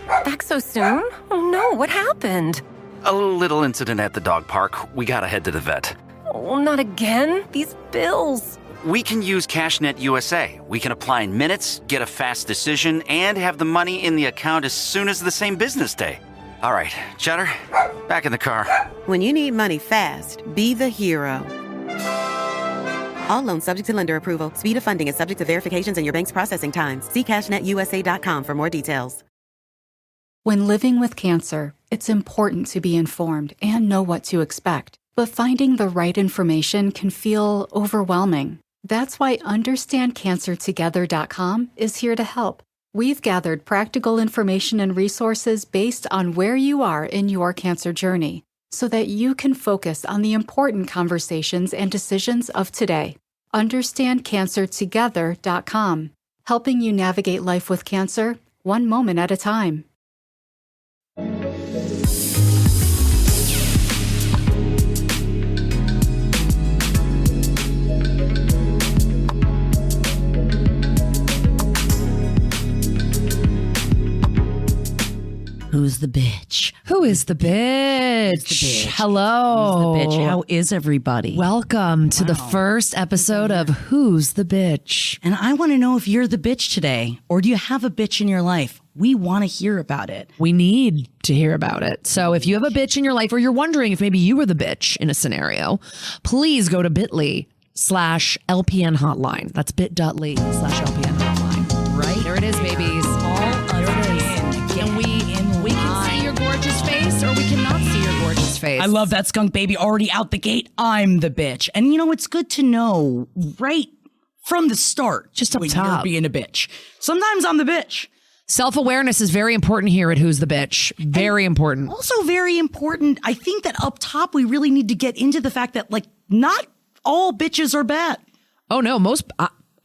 Back so soon? Oh no, what happened? A little incident at the dog park. We gotta head to the vet. Oh, not again. These bills. We can use CashNet USA. We can apply in minutes, get a fast decision, and have the money in the account as soon as the same business day. All right, Cheddar, back in the car. When you need money fast, be the hero. All loans subject to lender approval. Speed of funding is subject to verifications and your bank's processing times. See CashNetUSA.com for more details. When living with cancer, it's important to be informed and know what to expect. But finding the right information can feel overwhelming. That's why UnderstandCancerTogether.com is here to help. We've gathered practical information and resources based on where you are in your cancer journey, so that you can focus on the important conversations and decisions of today. UnderstandCancerTogether.com, helping you navigate life with cancer, one moment at a time. Who's the bitch? Who is the bitch? Who's the bitch? Hello. Who's the bitch? How is everybody? Welcome to the first episode of Who's the Bitch? And I want to know if you're the bitch today, or do you have a bitch in your life? We want to hear about it. We need to hear about it. So if you have a bitch in your life, or you're wondering if maybe you were the bitch in a scenario, please go to bit.ly/LPN hotline. That's bit.ly/LPN hotline. Right? There it is, babies. And we can see your gorgeous face, or we cannot see your gorgeous face. I love that skunk baby already out the gate. I'm the bitch. And you know, it's good to know right from the start. Just up when top. You're being a bitch. Sometimes I'm the bitch. Self-awareness is very important here at Who's the Bitch. Very important. Also very important. I think that up top, we really need to get into the fact that, like, not all bitches are bad. Oh, no.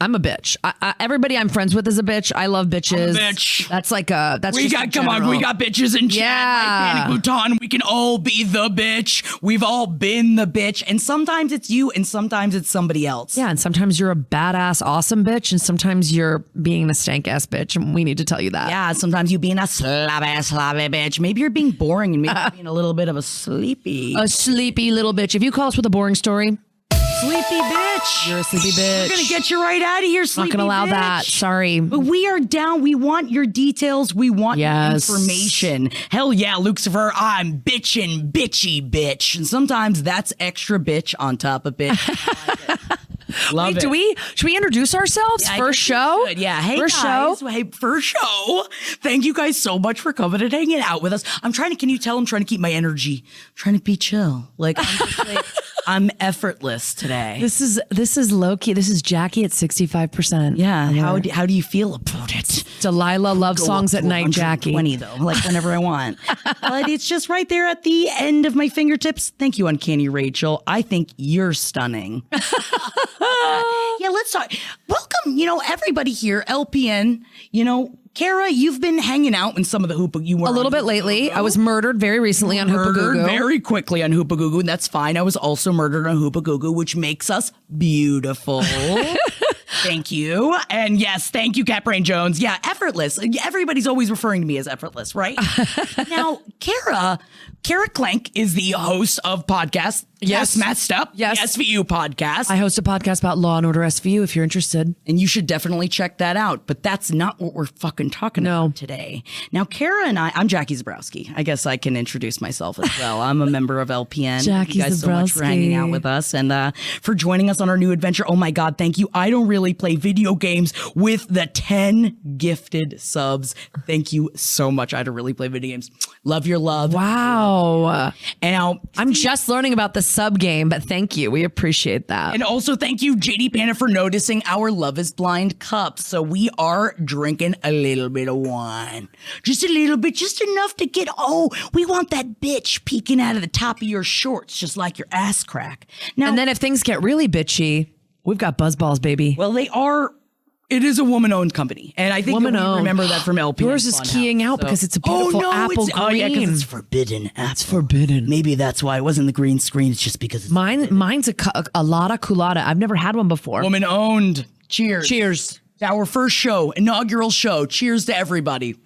I'm a bitch. Everybody I'm friends with is a bitch. I love bitches. I'm a bitch. That's like that's we just got come on, we got bitches in chat. Yeah. Like Panic Bhutan, we can all be the bitch. We've all been the bitch, and sometimes it's you, and sometimes it's somebody else. Yeah, and sometimes you're a badass, awesome bitch, and sometimes you're being a stank ass bitch, and we need to tell you that. Yeah, sometimes you being a sloppy bitch. Maybe you're being boring, and maybe you're being a little bit of a sleepy little bitch. If you call us with a boring story, sleepy bitch. you're a sleepy bitch. We're gonna get you right out of here, sleepy Not gonna allow bitch. that. Sorry. But we are down. We want your details. We want your information. Hell yeah, Lucifer, I'm bitchin' bitchy bitch. And sometimes that's extra bitch on top of bitch. Love Wait, it. should we introduce ourselves? Yeah, First show? Yeah. Hey, first guys. show. Hey, first show. Thank you guys so much for coming and hanging out with us. Can you tell I'm trying to keep my energy? I'm trying to be chill. Like, I'm just like, I'm effortless today. This is low key. This is Jackie at 65%. Yeah. How do you feel about it? Delilah love Go songs up at to night, Jackie. 120 though, like whenever I want. But it's just right there at the end of my fingertips. Thank you, Uncanny Rachel. I think you're stunning. Yeah, let's talk. Welcome, everybody here, LPN. Kara, you've been hanging out in some of the Hoopa. You were A little bit lately. I was murdered very recently on Hoopagoo. Very quickly on Hoopagoo, and that's fine. I was also murdered on Hoopagoo, which makes us beautiful. Thank you. And yes, thank you, Cat Brain Jones. Yeah, effortless. Everybody's always referring to me as effortless, right? Now, Kara Klenk is the host of podcast. Yes, Messed Up. Yes. SVU podcast. I host a podcast about Law and Order SVU if you're interested. And you should definitely check that out. But that's not what we're fucking talking about today. Now, Kara and I'm Jackie Zebrowski. I guess I can introduce myself as well. I'm a member of LPN. Jackie Thank you guys so much for hanging out with us and for joining us on our new adventure. Oh my God, thank you. I don't really play video games with the 10 gifted subs. Thank you so much. I don't really play video games. Love your love. Wow. And now, I'm just learning about the sub game, but thank you. We appreciate that. And also thank you, JD Panda, for noticing our Love is Blind cups. So we are drinking a little bit of wine. Just a little bit, just enough to get, we want that bitch peeking out of the top of your shorts, just like your ass crack. Now, And then if things get really bitchy, we've got Buzzballs, baby. well, it is a woman-owned company. And I think that we remember that from LP. Yours is keying out because it's a beautiful apple green. Oh, yeah, because it's forbidden apple. It's forbidden. Maybe that's why it wasn't the green screen. It's just because it's Mine's a Lotta Culata. I've never had one before. woman-owned. Cheers. Cheers. Our first show, inaugural show. Cheers to everybody.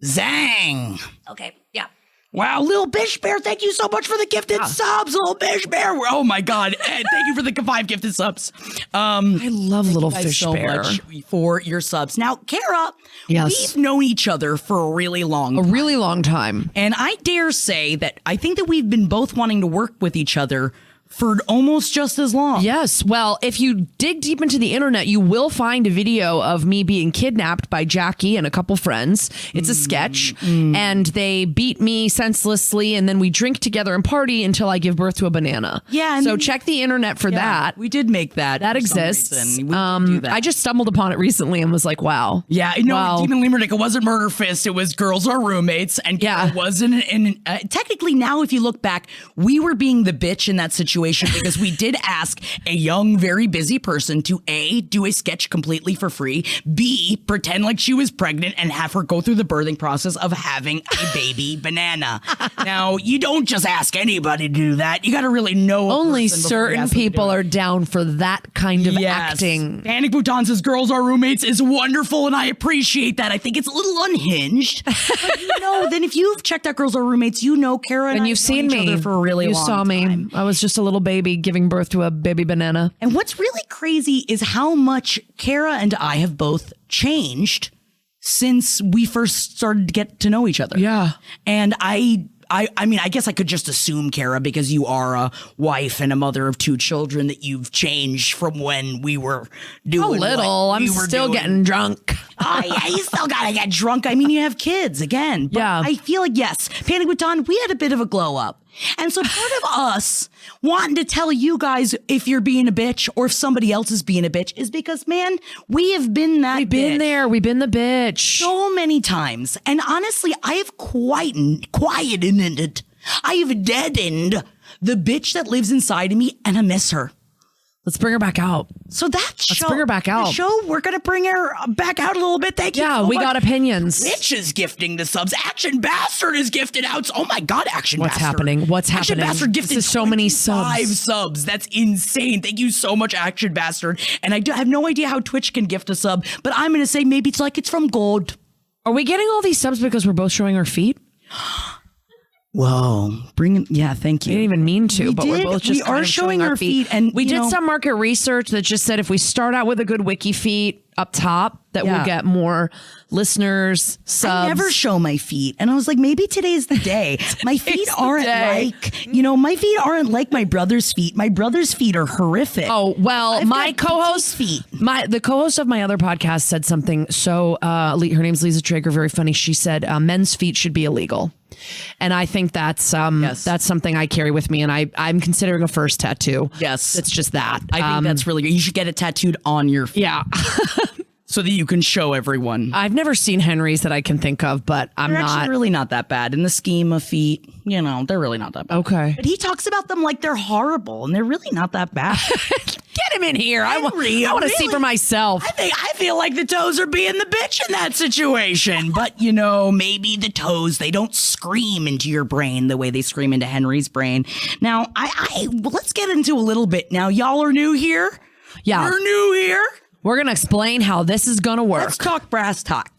Zang. Okay, yeah. Wow, Little Bish Bear, thank you so much for the gifted subs, Little Bish Bear. Oh my God, and thank you for the 5 gifted subs. I love Little Thank you guys Fish so Bear. much for your subs. Now, Kara, Yes. we've known each other for a really long A time. really long time. And I dare say that I think that we've been both wanting to work with each other for almost just as long. Yes. Well, if you dig deep into the internet, you will find a video of me being kidnapped by Jackie and a couple friends. It's a sketch. And they beat me senselessly, and then we drink together and party until I give birth to a banana. Yeah, and so check the internet for that. We did make that. That for some exists. reason. We did do that. I just stumbled upon it recently and was like, wow. Yeah, no, Wow. Demon Limerick, it wasn't Murder Fist. It was Girls Are Roommates. And Yeah. it wasn't. And technically, now, if you look back, we were being the bitch in that situation because we did ask a young, very busy person to A, do a sketch completely for free, B, pretend like she was pregnant and have her go through the birthing process of having a baby banana. Now, you don't just ask anybody to do that. You got to really know. a Only person before you certain ask them to do people it. are down for that kind of acting. Panic Bhutan says Girls Are Roommates is wonderful, and I appreciate that. I think it's a little unhinged. But then if you've checked out Girls Are Roommates, you know Kara and And I you've have known seen each me. other for a really you long saw me. time. I was just a little baby giving birth to a baby banana. And what's really crazy is how much Kara and I have both changed since we first started to get to know each other. Yeah. And I mean, I guess I could just assume, Kara, because you are a wife and a mother of 2 children, that you've changed from when we were doing A little. what I'm we were still doing. getting drunk. Oh, yeah, you still gotta get drunk. I mean, you have kids again. But Yeah. I feel like, yes, Panic Bhutan, we had a bit of a glow up. And so part of us wanting to tell you guys if you're being a bitch or if somebody else is being a bitch is because, man, we have been that We've been bitch there. We've been the bitch. so many times. And honestly, I have quietened it. I have deadened the bitch that lives inside of me, and I miss her. Let's bring her back out. So that show, bring her back out. The show, we're gonna bring her back out a little bit. Thank you. Yeah, so we much. got opinions. Twitch is gifting the subs. Action Bastard is gifted out. Oh my God, Action What's Bastard. happening? What's Action happening? Bastard gifted This is so many 5 subs. subs. That's insane. Thank you so much, Action Bastard. And I have no idea how Twitch can gift a sub, but I'm gonna say maybe it's like it's from God. Are we getting all these subs because we're both showing our feet? Whoa, yeah, thank We you. didn't even mean to, We but we're did. both just We are kind of showing our feet, and we you did know- some market research that just said if we start out with a good wiki feet up top, that Yeah. we'll get more listeners, subs. I never show my feet. And I was like, maybe today's the day. My feet aren't my feet aren't like my brother's feet. My brother's feet are horrific. Oh, well, I've my got co-host petite feet. the co-host of my other podcast said something so her name's Lisa Traeger, very funny. She said men's feet should be illegal. And I think that's that's something I carry with me, and I'm considering a first tattoo. Yes. It's just that. I think that's really good. You should get it tattooed on your feet yeah. so that you can show everyone. I've never seen Henry's that I can think of, but I'm They're not actually really not that bad in the scheme of feet. You know, they're really not that bad. okay. But he talks about them like they're horrible, and they're really not that bad. Get him in here. I want Henry, to see really? for myself. I feel like the toes are being the bitch in that situation. But, you know, maybe the toes, they don't scream into your brain the way they scream into Henry's brain. Now, let's get into a little bit. Now, y'all are new here. Yeah. You're new here. We're going to explain how this is going to work. Let's talk brass talks.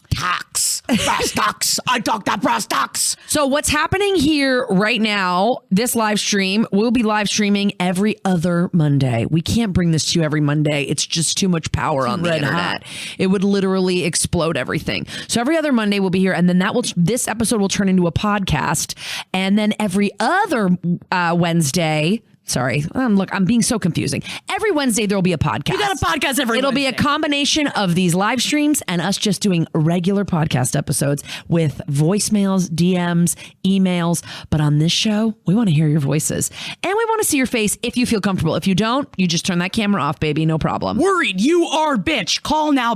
Brass talks. I talk that brass talks. So what's happening here right now, this live stream, we'll be live streaming every other Monday. We can't bring this to you every Monday. It's just too much power on the red internet. hot. It would literally explode everything. So every other Monday we'll be here, and then this episode will turn into a podcast. And then every other Wednesday, sorry, look, I'm being so confusing. Every Wednesday there will be a podcast. You got a podcast every It'll be a Wednesday. combination of these live streams and us just doing regular podcast episodes with voicemails, DMs, emails. But on this show, we want to hear your voices and we want to see your face if you feel comfortable. If you don't, you just turn that camera off, baby. No problem. Worried you are bitch. Call now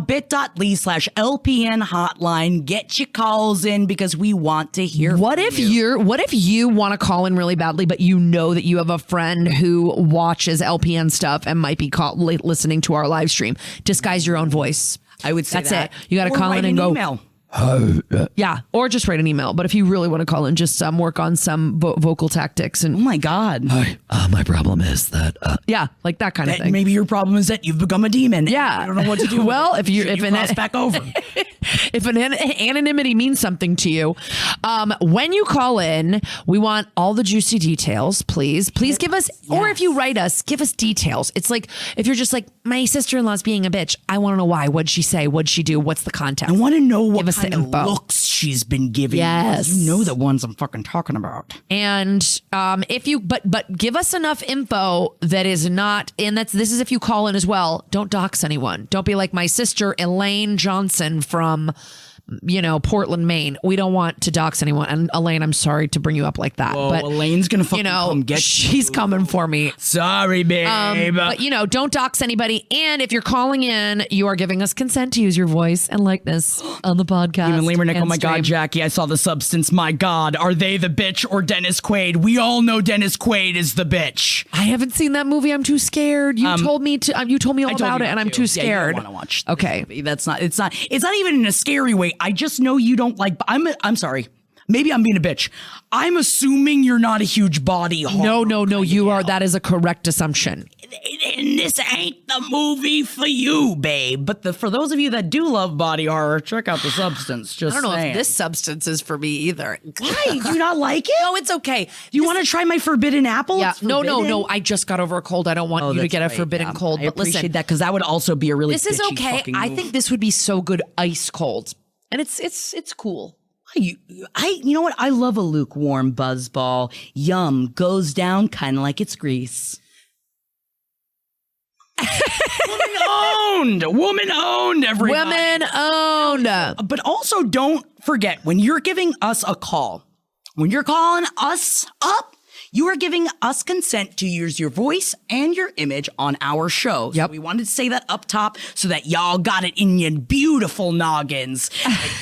bit.ly/LPN hotline. Get your calls in because we want to hear What from if you. what if you want to call in really badly, but you know that you have a friend who watches LPN stuff and might be listening to our live stream? Disguise your own voice. I would say That's that. it. You got to Or call write in and an go. email. Yeah, or just write an email. But if you really want to call in, just work on some vocal tactics. And Oh my God. My problem is that yeah, like that kind of thing. Maybe your problem is that you've become a demon. Yeah. I don't know what to do. Well, if you cross back over. if anonymity means something to you, when you call in, we want all the juicy details, please give us, or if you write us, give us details. It's like, if you're just like, my sister-in-law's being a bitch, I want to know why. What'd she say? What'd she do? What's the context? I want to know what Give us the kind of info. looks she's been giving. Yes. You know the ones I'm fucking talking about. And if you but give us enough info that is not, and this is if you call in as well, don't dox anyone. Don't be like my sister Elaine Johnson from Portland, Maine. We don't want to dox anyone. And Elaine, I'm sorry to bring you up like that. Whoa, but Elaine's gonna fucking come get you. She's coming for me. Sorry, babe. But don't dox anybody. And if you're calling in, you are giving us consent to use your voice and likeness on the podcast. Even Lemurnick, oh and my God, stream. Jackie, I saw the substance. My God, are they the bitch or Dennis Quaid? We all know Dennis Quaid is the bitch. I haven't seen that movie. I'm too scared. You told me to. You told me all about it, and I'm too Yeah, you scared. don't want to watch. Okay. Movie. It's not even in a scary way. I just know you don't like. I'm sorry. Maybe I'm being a bitch. I'm assuming you're not a huge body horror. No. You are. That is a correct assumption. And this ain't the movie for you, babe. But for those of you that do love body horror, check out The Substance. Just I don't know saying. if this substance is for me either. Why? Do you not like it? No, it's okay. Do you want to try my forbidden apple? Yeah. It's No. forbidden? I just got over a cold. I don't want you to that's get a right. forbidden Yeah, cold. I But appreciate listen, that because that would also be a really this is bitchy okay. fucking I move. think this would be so good ice cold, and it's cool. You know what? I love a lukewarm buzzball. Yum, goes down kind of like it's grease. Woman owned, everybody. Women owned. But also don't forget, when you're giving us a call, when you're calling us up, you are giving us consent to use your voice and your image on our show. Yep. So we wanted to say that up top so that y'all got it in your beautiful noggins.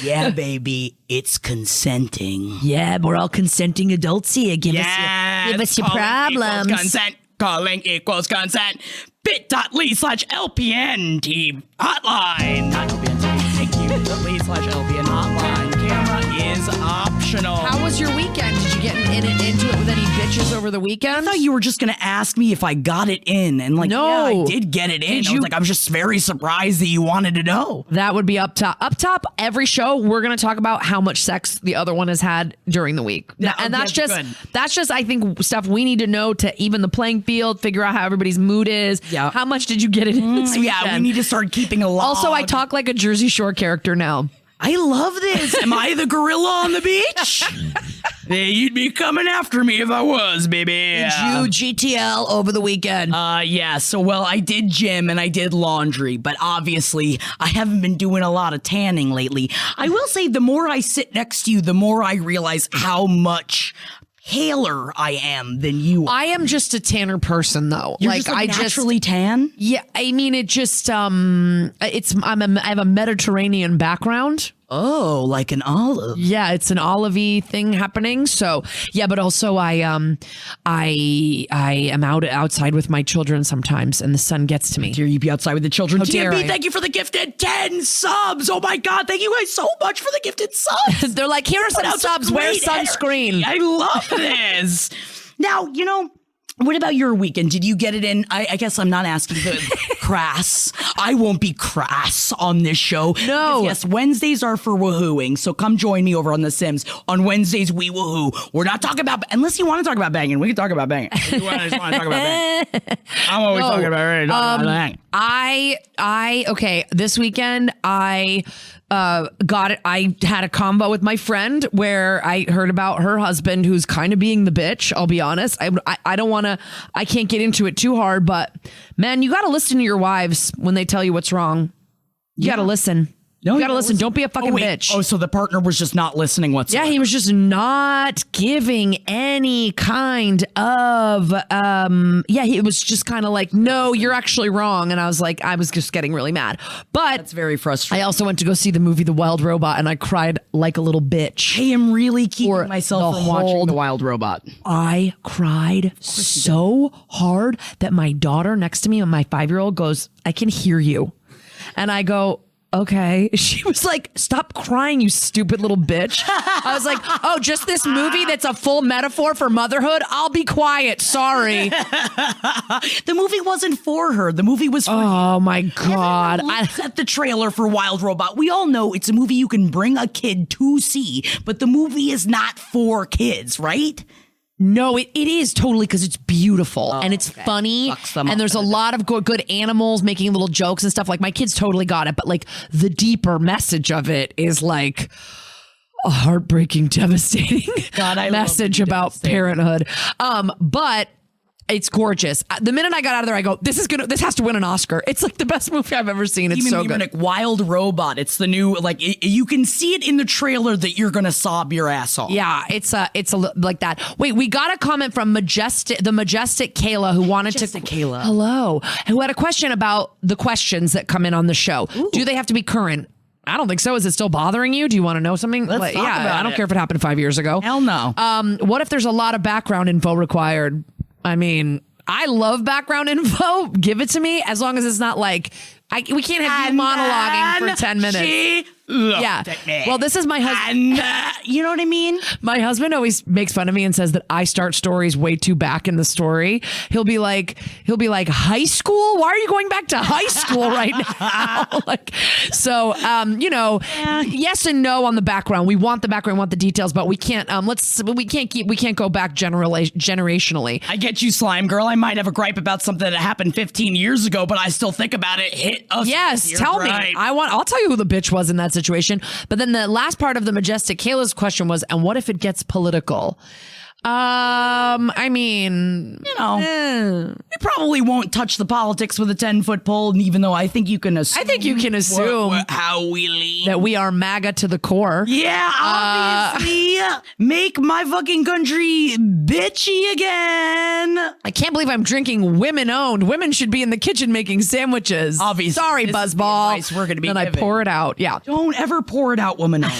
Yeah, baby, it's consenting. Yeah, we're all consenting adults here. Give us your Calling problems. equals consent. Calling equals consent. bit.ly/LPN team hotline. Not LPN team. Thank you. bit.ly/LPN hotline. Camera is optional. How was your weekend? Did you get into it with any bitches over the weekend? I thought you were just going to ask me if I got it in. And like, No. yeah, I did get it in. I was just very surprised that you wanted to know. That would be up top. Up top, every show, we're going to talk about how much sex the other one has had during the week. Yeah, and okay, that's just, I think, stuff we need to know to even the playing field, figure out how everybody's mood is. Yeah. How much did you get it in this weekend? Yeah, we need to start keeping a log. Also, I talk like a Jersey Shore character now. I love this. Am I the gorilla on the beach? You'd be coming after me if I was, baby. Did you GTL over the weekend? Yeah. So, well, I did gym and I did laundry, but obviously I haven't been doing a lot of tanning lately. I will say the more I sit next to you, the more I realize how much paler I am than you are. I am just a tanner person, though. You're just naturally tan? Yeah, I mean, it just I have a Mediterranean background. Oh, like an olive. Yeah, it's an olivey thing happening. So yeah, but also I am outside with my children sometimes, and the sun gets to me. Dare you be outside with the children? How dare TMB, I? thank you for the gifted 10 subs. Oh my God, thank you guys so much for the gifted subs. They're like, here are some Put out subs. Wear great sunscreen. I love this. Now, what about your weekend? Did you get it in? I guess I'm not asking the crass. I won't be crass on this show. No. Yes, Wednesdays are for woohooing. So come join me over on The Sims. On Wednesdays, we woohoo. We're not talking about, unless you want to talk about banging, we can talk about banging. If you just want to talk about banging. I'm always talking about banging. Okay, this weekend I got it. I had a combo with my friend where I heard about her husband who's kind of being the bitch. I'll be honest. I don't want to, I can't get into it too hard, but man, you got to listen to your wives when they tell you what's wrong. You got to listen. No, you got to listen. Don't be a fucking bitch. Oh, so the partner was just not listening whatsoever. Yeah, he was just not giving any kind of, he was just kind of like, no, you're actually wrong. And I was just getting really mad. But That's very frustrating. I also went to go see the movie The Wild Robot, and I cried like a little bitch. I am really keeping For myself the from watching whole- The Wild Robot. I cried so hard that my daughter next to me, my 5-year-old, goes, I can hear you. And I go, okay. She was like, stop crying, you stupid little bitch. I was like, oh, just this movie that's a full metaphor for motherhood? I'll be quiet. Sorry. The movie wasn't for her. The movie was for Oh my God. I set the trailer for Wild Robot. We all know it's a movie you can bring a kid to see, but the movie is not for kids, right? No, it is totally because it's beautiful and it's funny and there's a lot of good animals making little jokes and stuff. Like my kids totally got it, but like the deeper message of it is like a heartbreaking, devastating message about parenthood. But it's gorgeous. The minute I got out of there, I go, this has to win an Oscar. It's like the best movie I've ever seen. It's so good. Like Wild Robot. It's the new, like, you can see it in the trailer that you're going to sob your ass off. Yeah, it's like that. Wait, we got a comment from the majestic Kayla who wanted Kayla. Hello. Who had a question about the questions that come in on the show. Ooh. Do they have to be current? I don't think so. Is it still bothering you? Do you want to know something? Let's talk about I don't care if it happened 5 years ago. Hell no. What if there's a lot of background info required? I mean, I love background info. Give it to me as long as it's not like we can't have you monologuing for 10 minutes. Yeah. Well, this is my husband. You know what I mean? My husband always makes fun of me and says that I start stories way too back in the story. He'll be like, high school? Why are you going back to high school right now? Yes and no on the background. We want the background, we want the details, but we can't. We can't go back generationally. I get you, slime girl. I might have a gripe about something that happened 15 years ago, but I still think about it. Hit us. Yes, tell me. I'll tell you who the bitch was in that situation. But then the last part of the majestic Kayla's question was, and what if it gets political? I mean, it probably won't touch the politics with a 10-foot pole. And even though I think you can assume, how we lean, that we are MAGA to the core. Yeah, obviously, make my fucking country bitchy again. I can't believe I'm drinking women-owned. Women should be in the kitchen making sandwiches. Obviously, sorry, Buzzball. We're going to be. And I pour it out. Yeah, don't ever pour it out, woman-owned.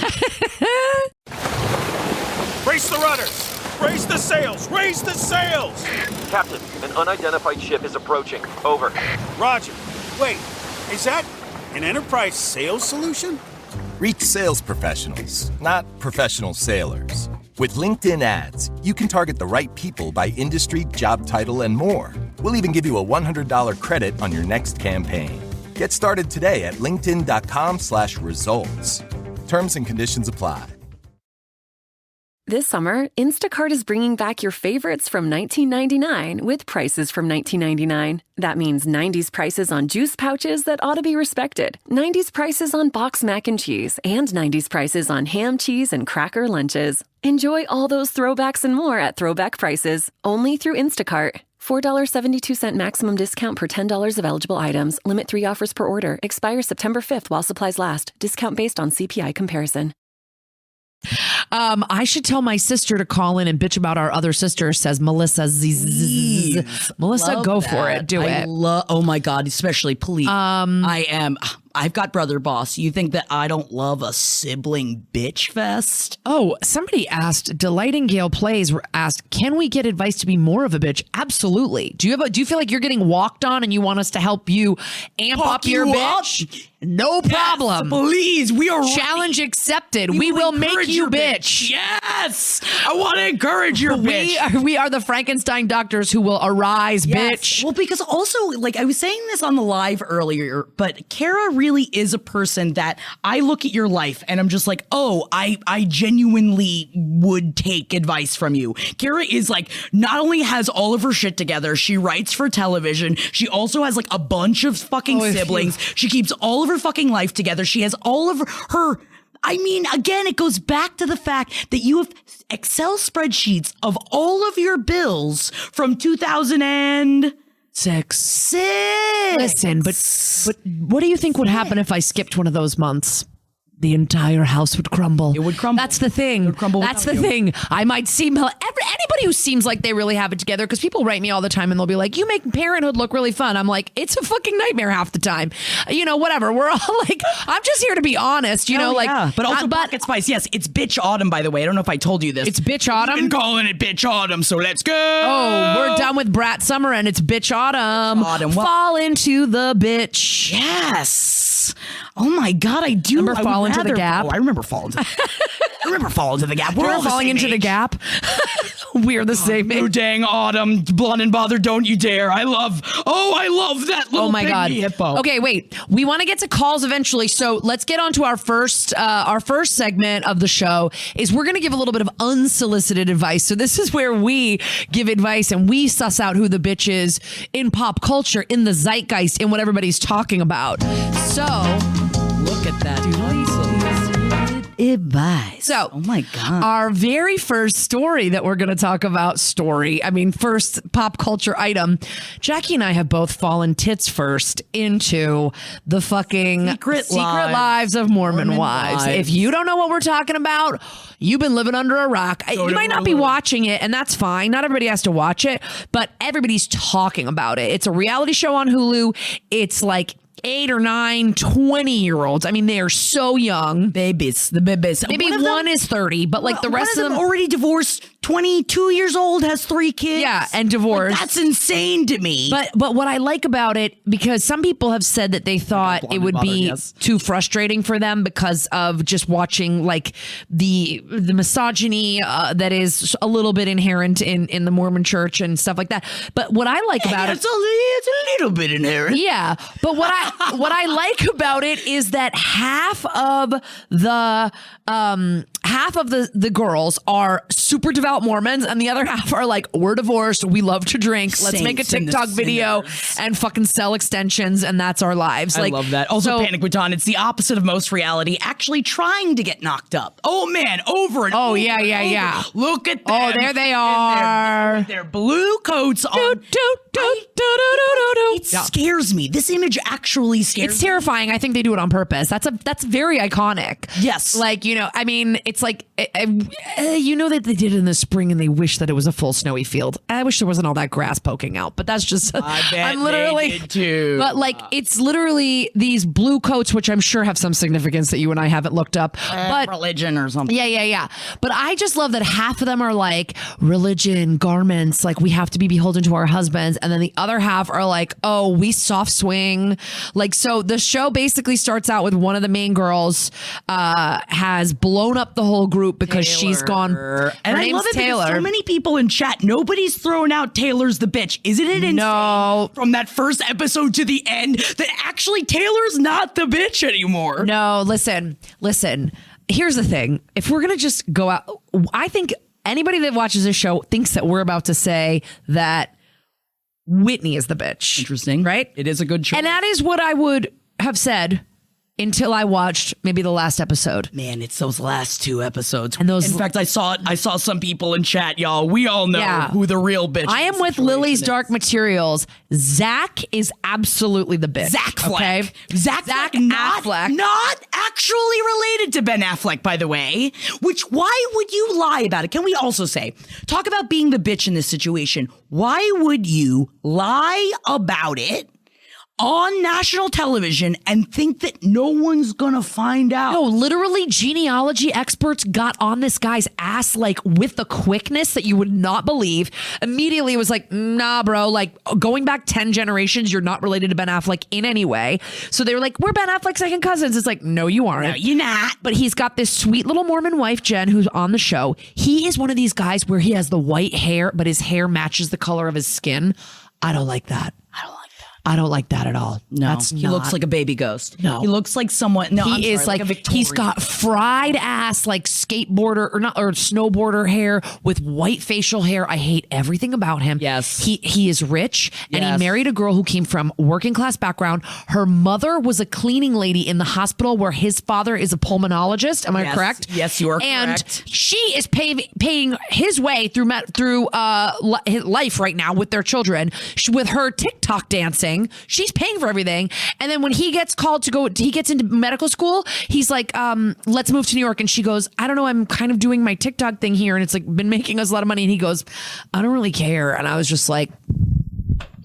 Brace the rudders. Raise the sails! Raise the sails! Captain, an unidentified ship is approaching. Over. Roger. Wait, is that an enterprise sales solution? Reach sales professionals, not professional sailors. With LinkedIn ads, you can target the right people by industry, job title, and more. We'll even give you a $100 credit on your next campaign. Get started today at linkedin.com/results. Terms and conditions apply. This summer, Instacart is bringing back your favorites from 1999 with prices from 1999. That means 90s prices on juice pouches that ought to be respected, 90s prices on boxed mac and cheese, and 90s prices on ham, cheese, and cracker lunches. Enjoy all those throwbacks and more at throwback prices, only through Instacart. $4.72 maximum discount per $10 of eligible items. Limit 3 offers per order. Expires September 5th while supplies last. Discount based on CPI comparison. I should tell my sister to call in and bitch about our other sister, says Melissa. Melissa, go for it. Do it. Oh my God, especially please. I've got brother boss. You think that I don't love a sibling bitch fest? Oh, somebody asked, Delighting Gale Plays asked, can we get advice to be more of a bitch? Absolutely. Do you feel like you're getting walked on and you want us to help you amp up your bitch? No problem. Yes, please, we are challenge accepted. We will make you bitch. Yes, I want to encourage your bitch. We are the Frankenstein doctors who will arise, bitch. Well, because also, like I was saying this on the live earlier, but Kara really is a person that I look at your life and I'm just like, oh, I genuinely would take advice from you. Kara is like, not only has all of her shit together, she writes for television. She also has like a bunch of fucking siblings. She keeps all of her fucking life together. She has all of her. I mean, again, it goes back to the fact that you have Excel spreadsheets of all of your bills from 2006. Listen, but what do you think would happen if I skipped one of those months? The entire house would crumble. It would crumble. That's the thing. It would crumble. That's the thing. I might seem anybody who seems like they really have it together, because people write me all the time and they'll be like, "You make parenthood look really fun." I'm like, it's a fucking nightmare half the time. Whatever. We're all like, I'm just here to be honest. But also pocket spice. Yes, it's bitch autumn. By the way, I don't know if I told you this. It's bitch autumn. We've been calling it bitch autumn, so let's go. Oh, we're done with brat summer and it's bitch autumn. Autumn. Fall into the bitch. Yes. Yes. Oh my God, I do. Remember Fall Into the Gap? Oh, I remember Fall Into the Gap. We're all falling into the gap. We're the same age. Oh, dang autumn, blonde and bother, don't you dare. I love that little pygmy hippo. Okay, wait. We want to get to calls eventually, so let's get on to our first segment of the show. Is we're going to give a little bit of unsolicited advice. So this is where we give advice and we suss out who the bitch is in pop culture, in the zeitgeist, in what everybody's talking about. So Look at that. Advice. So, oh my God. Our very first story that we're going to talk about, first pop culture item. Jackie and I have both fallen tits first into the fucking secret lives of Mormon wives. If you don't know what we're talking about, you've been living under a rock. You might not be watching it, and that's fine. Not everybody has to watch it, but everybody's talking about it. It's a reality show on Hulu. It's like 8 or 9, 20-year-olds. I mean, they are so young. Babies. The babies. Maybe one is 30, but like the rest of them already divorced, 22 years old, has 3 kids. Yeah, and divorced. Like, that's insane to me. But what I like about it, because some people have said that they thought it would be too frustrating for them because of just watching like the misogyny that is a little bit inherent in the Mormon church and stuff like that. But what I like about it, it's a little bit inherent. Yeah, but what I like about it is that half of the girls are super devout Mormons and the other half are like, we're divorced, we love to drink, let's make a TikTok video and fucking sell extensions, and that's our lives. I love that. Also, Panic Bhutan, it's the opposite of most reality, actually trying to get knocked up. Oh man, over and over. Yeah. Look at them. Oh, there they are. Their blue coats on. It scares me. This image actually scares me. It's terrifying. I think they do it on purpose. That's very iconic. Yes. Like, I mean, it's like, that they did it in the spring and they wish that it was a full snowy field. I wish there wasn't all that grass poking out, but that's just, I'm literally, they did too. But like, it's literally these blue coats, which I'm sure have some significance that you and I haven't looked up. But religion or something. Yeah. But I just love that half of them are like religion, garments, like we have to be beholden to our husbands. And then the other half are like, oh, we soft swing. Like, so the show basically starts out with one of the main girls has blown up the whole group because she's gone. Her and name's I love it Taylor. Because so many people in chat, nobody's throwing out Taylor's the bitch. Isn't it insane? No. From that first episode to the end that actually Taylor's not the bitch anymore. No, listen. Here's the thing. If we're going to just go out, I think anybody that watches this show thinks that we're about to say that Whitney is the bitch. Interesting. Right? It is a good choice. And that is what I would have said until I watched maybe the last episode. Man, it's those last 2 episodes. And those, in fact, I saw some people in chat, y'all. We all know who the real bitch is. I am with Lily's Dark Materials. Zach is absolutely the bitch. Zach Fleck. Okay? Zach Affleck. Not actually related to Ben Affleck, by the way. Which, why would you lie about it? Can we also say, talk about being the bitch in this situation. Why would you lie about it on national television and think that no one's gonna find out? No, literally genealogy experts got on this guy's ass like with the quickness that you would not believe. Immediately it was like, nah, bro, like going back 10 generations, you're not related to Ben Affleck in any way. So they were like, we're Ben Affleck's second cousins. It's like, no, you aren't. No, you're not. But he's got this sweet little Mormon wife, Jen, who's on the show. He is one of these guys where he has the white hair, but his hair matches the color of his skin. I don't like that. I don't like that at all. No, he looks like a baby ghost. No, he looks like someone. No, he is like he's got fried ass, like skateboarder or snowboarder hair with white facial hair. I hate everything about him. Yes, he is rich and he married a girl who came from working class background. Her mother was a cleaning lady in the hospital where his father is a pulmonologist. Am I correct? Yes, you are correct. And she is paying his way through his life right now with their children with her TikTok dancing. She's paying for everything. And then when he gets called he gets into medical school, he's like, let's move to New York. And she goes, I don't know, I'm kind of doing my TikTok thing here. And it's like been making us a lot of money. And he goes, I don't really care. And I was just like,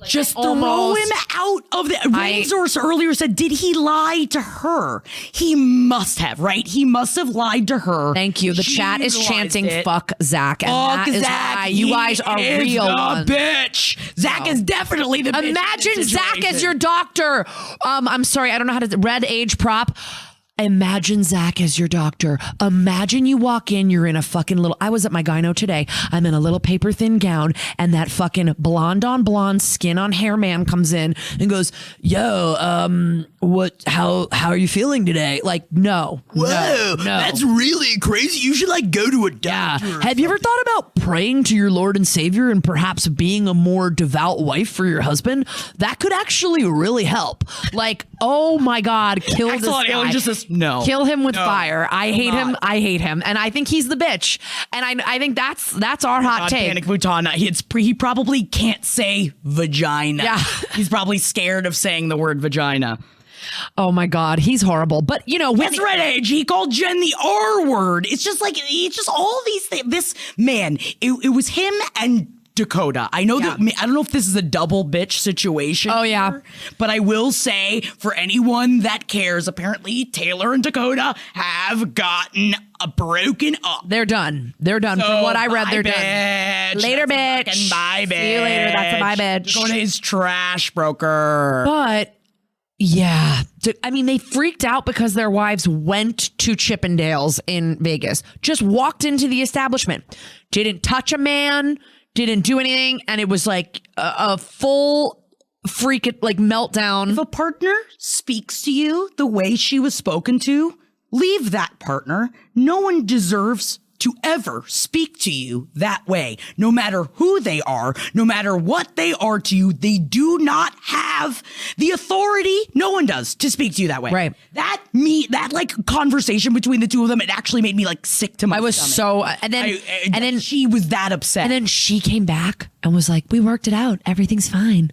Just throw almost. him out of the resource earlier said, did he lie to her? He must have, right? He must have lied to her. Thank you. The She chat is utilized chanting it. fuck Zach. And Fuck that is Zach. why you guys are He is real the ones. bitch. Zach is definitely the bitch. Imagine Zach as your doctor. I'm sorry, I don't know how to red age prop. Imagine Zach as your doctor. Imagine you walk in, you're in a fucking little, I was at my gyno today. I'm in a little paper thin gown and that fucking blonde on blonde, skin on hair man comes in and goes, yo, how are you feeling today? Like, no. Whoa, no. that's really crazy. You should like go to a doctor. Yeah. Have you ever thought about praying to your Lord and Savior and perhaps being a more devout wife for your husband? That could actually really help. Like, oh my God, kill this guy. No. Kill him with No. fire. I hate him. I hate him. And I think he's the bitch. And I think that's our hot take. Panic Bhutan. He probably can't say vagina. Yeah. He's probably scared of saying the word vagina. Oh my God, he's horrible. But you know, That's Red Age. He called Jen the R word. It's just all these things. This man, it was him and Dakota. I know that I don't know if this is a double bitch situation. Oh, yeah. here, but I will say for anyone that cares, apparently Taylor and Dakota have gotten broken up. They're done. They're done. So, From what I read, they're bitch. done. Later, That's a bitch. fucking bye, bitch. See you later. That's a bye, bitch. Go to his trash broker. But yeah, I mean, they freaked out because their wives went to Chippendales in Vegas, just walked into the establishment, didn't touch a man, didn't do anything. And it was like a full freak meltdown. If a partner speaks to you the way she was spoken to, leave that partner. No one deserves to ever speak to you that way. No matter who they are, no matter what they are to you, they do not have the authority. No one does to speak to you that way. Right. That conversation between the two of them, it actually made me sick to my stomach. So, and then she was that upset. And then she came back and was like, we worked it out. Everything's fine.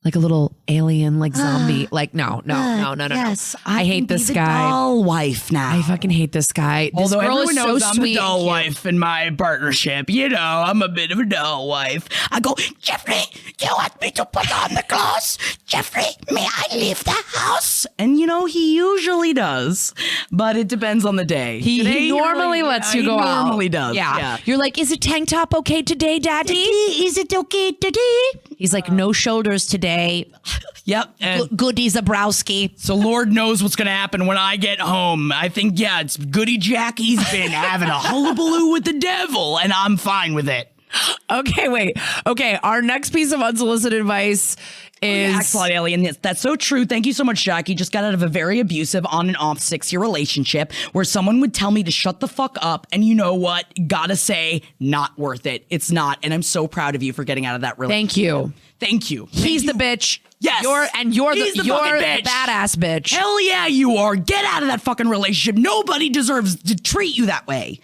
Like a little alien, zombie. No. Yes, I hate this guy. Doll wife now. I fucking hate this guy. This Although girl everyone is so knows I'm sweet. a doll wife in my partnership. You know, I'm a bit of a doll wife. I go, Jeffrey, you want me to put on the clothes? Jeffrey, may I leave the house? And he usually does, but it depends on the day. He normally lets you go out. He normally does. Yeah. You're like, is it tank top okay today, Daddy? Is it okay today? He's like, no shoulders today. Yep. And Goody Zebrowski. so Lord knows what's going to happen when I get home. I think, it's Goody Jackie's been having a hullabaloo with the devil, and I'm fine with it. Okay, wait. Okay, our next piece of unsolicited advice is... Excellent, alien. Yes, that's so true. Thank you so much, Jackie. Just got out of a very abusive on and off 6-year relationship where someone would tell me to shut the fuck up. And you know what? Gotta say, not worth it. It's not. And I'm so proud of you for getting out of that relationship. Thank you. Thank you. He's the bitch. Yes. You're He's the the fucking bitch. badass bitch. Hell yeah, you are. Get out of that fucking relationship. Nobody deserves to treat you that way.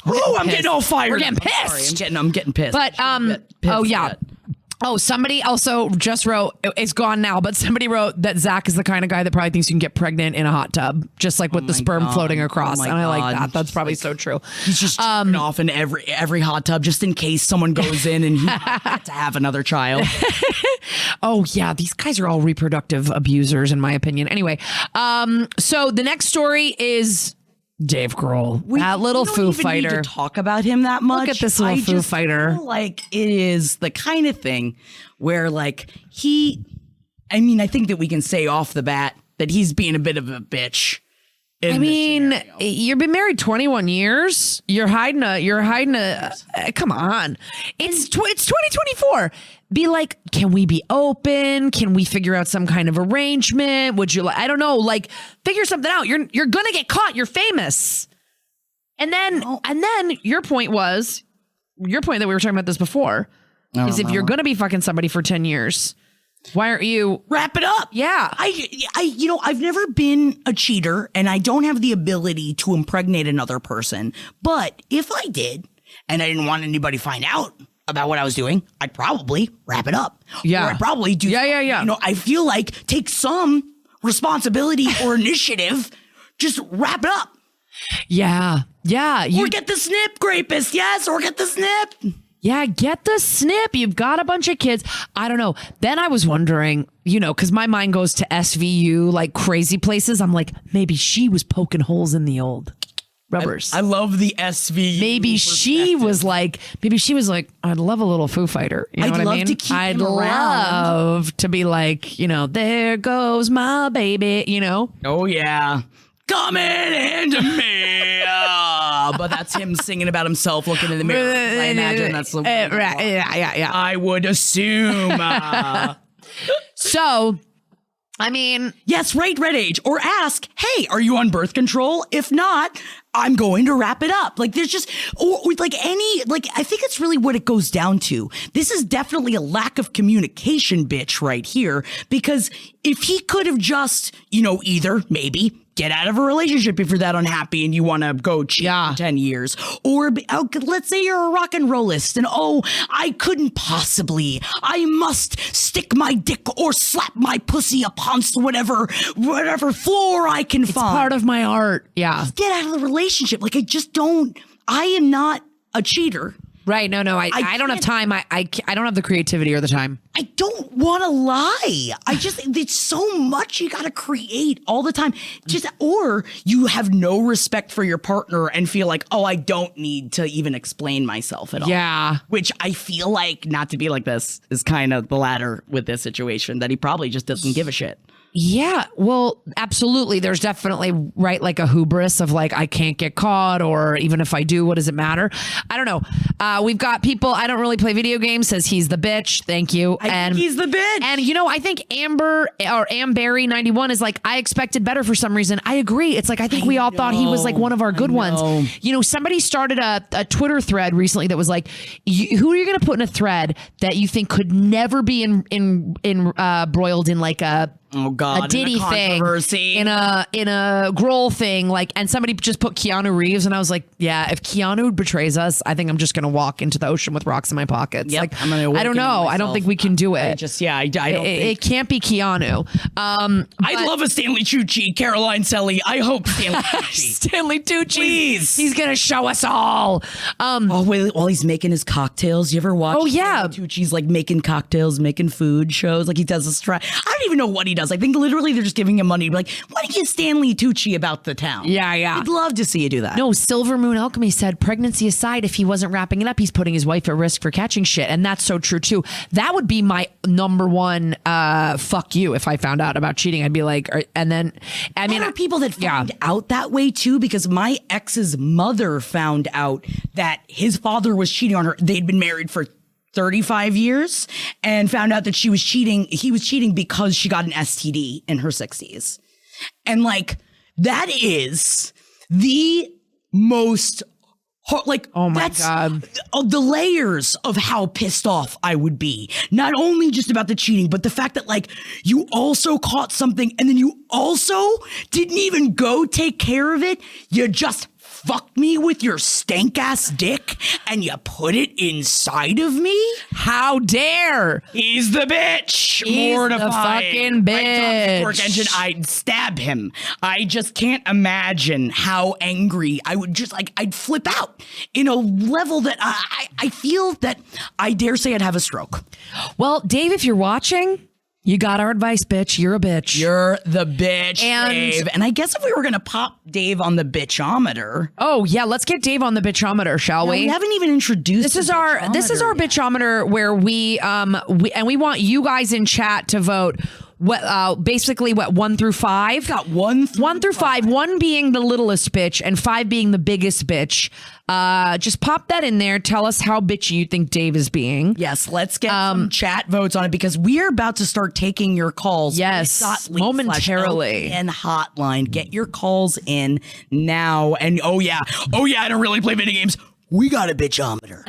Oh, I'm getting all fired. We're getting up. I'm pissed. sorry. I'm getting pissed. But Pissed oh yeah. yet. Oh, somebody also just wrote, it's gone now, but somebody wrote that Zach is the kind of guy that probably thinks you can get pregnant in a hot tub, just like with the sperm floating across. And I like that. That's probably so true. He's just jerking off in every hot tub just in case someone goes in and he wants to have another child. Oh yeah, these guys are all reproductive abusers in my opinion. Anyway, so the next story is Dave Grohl, that little Foo Fighter. Need to talk about him that much. Look at this little Foo Fighter. Feel like it is the kind of thing where I think that we can say off the bat that he's being a bit of a bitch. I mean, you've been married 21 years. You're hiding a come on. It's 2024. Be like, can we be open? Can we figure out some kind of arrangement? Would you I don't know, figure something out. You're going to get caught. You're famous. And then your point that we were talking about this before is if you're going to be fucking somebody for 10 years, why aren't you wrap it up? Yeah. I've never been a cheater and I don't have the ability to impregnate another person. But if I did and I didn't want anybody to find out about what I was doing, I'd probably wrap it up. Yeah. Or I'd probably do. Yeah. I feel like take some responsibility or initiative. Just wrap it up. Yeah. Or get the snip, rapist. Yes. Or get the snip. Yeah, get the snip. You've got a bunch of kids. I don't know. Then I was wondering, because my mind goes to SVU, like crazy places. I'm like, maybe she was poking holes in the old rubbers. I love the SVU. Maybe she was like, I'd love a little Foo Fighter. You know what I mean? To keep I'd him around. love to be like, there goes my baby, Oh, yeah. Coming into me. But that's him singing about himself looking in the mirror. I imagine that's the right. Yeah. I would assume. So, I mean, yes, right, red age. Or ask, hey, are you on birth control? If not, I'm going to wrap it up. Like there's just, or I think it's really what it goes down to. This is definitely a lack of communication, bitch, right here. Because if he could have just, either maybe get out of a relationship if you're that unhappy and you want to go cheat for 10 years. Or let's say you're a rock and rollist and, I couldn't possibly. I must stick my dick or slap my pussy upon whatever floor I can find. It's part of my art. Yeah. Just get out of the relationship. Like, I am not a cheater. Right. No. I don't have time. I don't have the creativity or the time. I don't want to lie. It's so much you got to create all the time. Or you have no respect for your partner and feel like, I don't need to even explain myself at all. Yeah. Which I feel like, not to be like this, is kind of the latter with this situation, that he probably just doesn't give a shit. Yeah, well, absolutely. There's definitely, right, like a hubris of like, I can't get caught, or even if I do, what does it matter? I don't know. We've got people, I don't really play video games, says he's the bitch. Thank you. I think he's the bitch. And I think Amberry 91 is like, I expected better for some reason. I agree. It's like, I think we all thought he was like one of our good ones. Somebody started a Twitter thread recently that was like, who are you going to put in a thread that you think could never be embroiled in like a Diddy thing, in a Grohl thing, and somebody just put Keanu Reeves, and I was like, yeah, if Keanu betrays us, I think I'm just gonna walk into the ocean with rocks in my pockets. Yep, I don't know. I don't think we can do it. I don't think it can't be Keanu. I love a Stanley Tucci, Caroline Selly. I hope Stanley Tucci. Stanley Tucci, please. He's gonna show us all. While he's making his cocktails, you ever watch? Oh yeah, Stanley Tucci's like making cocktails, making food shows. Like he does this. I don't even know what he does. I think literally they're just giving him money to be like, why don't you get Stanley Tucci about the town? Yeah. I'd love to see you do that. No, Silver Moon Alchemy said, pregnancy aside, if he wasn't wrapping it up, he's putting his wife at risk for catching shit. And that's so true too. That would be my number one fuck you if I found out about cheating. I'd be like, there are people that find out that way too, because my ex's mother found out that his father was cheating on her. They'd been married for 35 years and found out that he was cheating because she got an STD in her 60s. And that is the most oh my God, the layers of how pissed off I would be. Not only just about the cheating, but the fact that you also caught something and then you also didn't even go take care of it. You just fucked me with your stank ass dick and you put it inside of me? How dare? He's the bitch. He's mortifying. The fucking bitch. I'd stab him. I just can't imagine how angry I would I'd flip out in a level that I feel that I dare say I'd have a stroke. Well, Dave, if you're watching, you got our advice, bitch. You're a bitch. You're the bitch, Dave. And I guess if we were going to pop Dave on the bitchometer. Oh, yeah. Let's get Dave on the bitchometer, shall we? We haven't even introduced This is our bitchometer where we want you guys in chat to vote. Basically 1 through 5. Got 1 through 5. 1 being the littlest bitch and 5 being the biggest bitch. Just pop that in there. Tell us how bitchy you think Dave is being. Yes, let's get some chat votes on it because we are about to start taking your calls. Yes, momentarily. And hotline. Get your calls in now. And oh yeah, I don't really play video games. We got a bitchometer.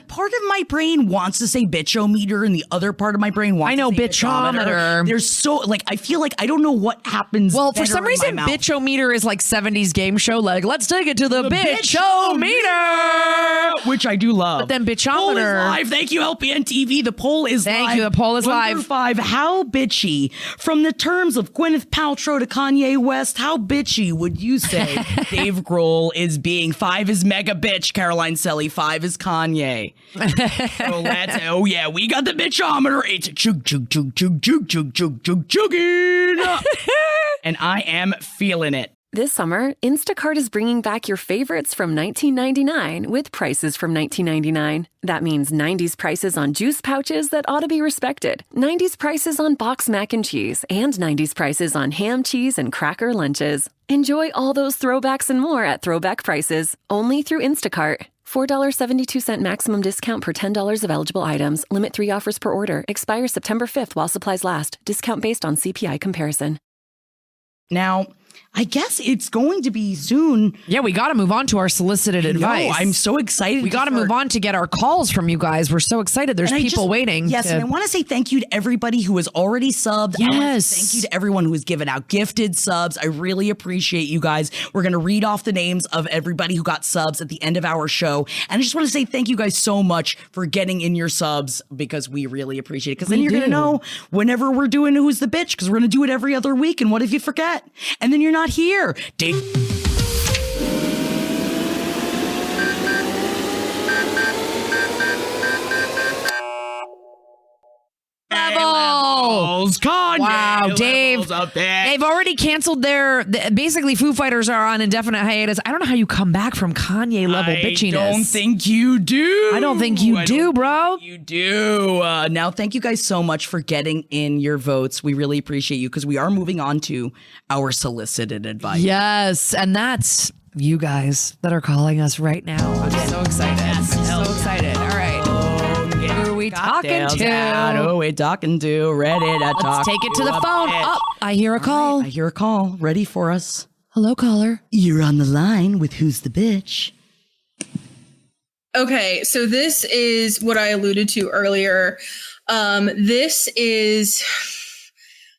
Part of my brain wants to say bitchometer and the other part of my brain wants to say bitchometer. There's so I feel like I don't know what happens. Well, for some reason, bitchometer is like 70s game show. Let's take it to the bitchometer. which I do love. But then Poll is bitchometer. live. Thank you, LPN TV. The poll is live. Thank you. The poll is 1 live. through 5. How bitchy, from the terms of Gwyneth Paltrow to Kanye West, how bitchy would you say Dave Grohl is being? 5 is mega bitch, Caroline Selly. 5 is Kanye. So oh yeah, we got the bitchometer. It's chug, chug, chug, chug, chug, chug, chug, chug, chugging. And I am feeling it. This summer, Instacart is bringing back your favorites from 1999 with prices from 1999. That means 90s prices on juice pouches that ought to be respected, 90s prices on boxed mac and cheese, and 90s prices on ham, cheese, and cracker lunches. Enjoy all those throwbacks and more at throwback prices, only through Instacart. $4.72 maximum discount per $10 of eligible items. Limit 3 offers per order. Expires September 5th while supplies last. Discount based on CPI comparison. Now, I guess it's going to be soon. Yeah, we got to move on to our solicited advice. I'm so excited. We got to move on to get our calls from you guys. We're so excited. There's people waiting. Yes, and I want to say thank you to everybody who has already subbed. Yes. Thank you to everyone who has given out gifted subs. I really appreciate you guys. We're going to read off the names of everybody who got subs at the end of our show. And I just want to say thank you guys so much for getting in your subs, because we really appreciate it. Because then you're going to know whenever we're doing Who's the Bitch, because we're going to do it every other week. And what if you forget? And then you're not here. Dave. Kanye wow, Dave. Up there. They've already canceled basically Foo Fighters are on indefinite hiatus. I don't know how you come back from Kanye level bitchiness. I don't think you do. I don't think you do, bro. You do. Now, thank you guys so much for getting in your votes. We really appreciate you, because we are moving on to our solicited advice. Yes, and that's you guys that are calling us right now. I'm so excited. So excited. All right. Who are we talking to? Who are we talking to? Ready to talk. Let's take it to the phone. Oh, I hear a call. I hear a call. Ready for us. Hello, caller. You're on the line with Who's the Bitch. Okay, so this is what I alluded to earlier. This is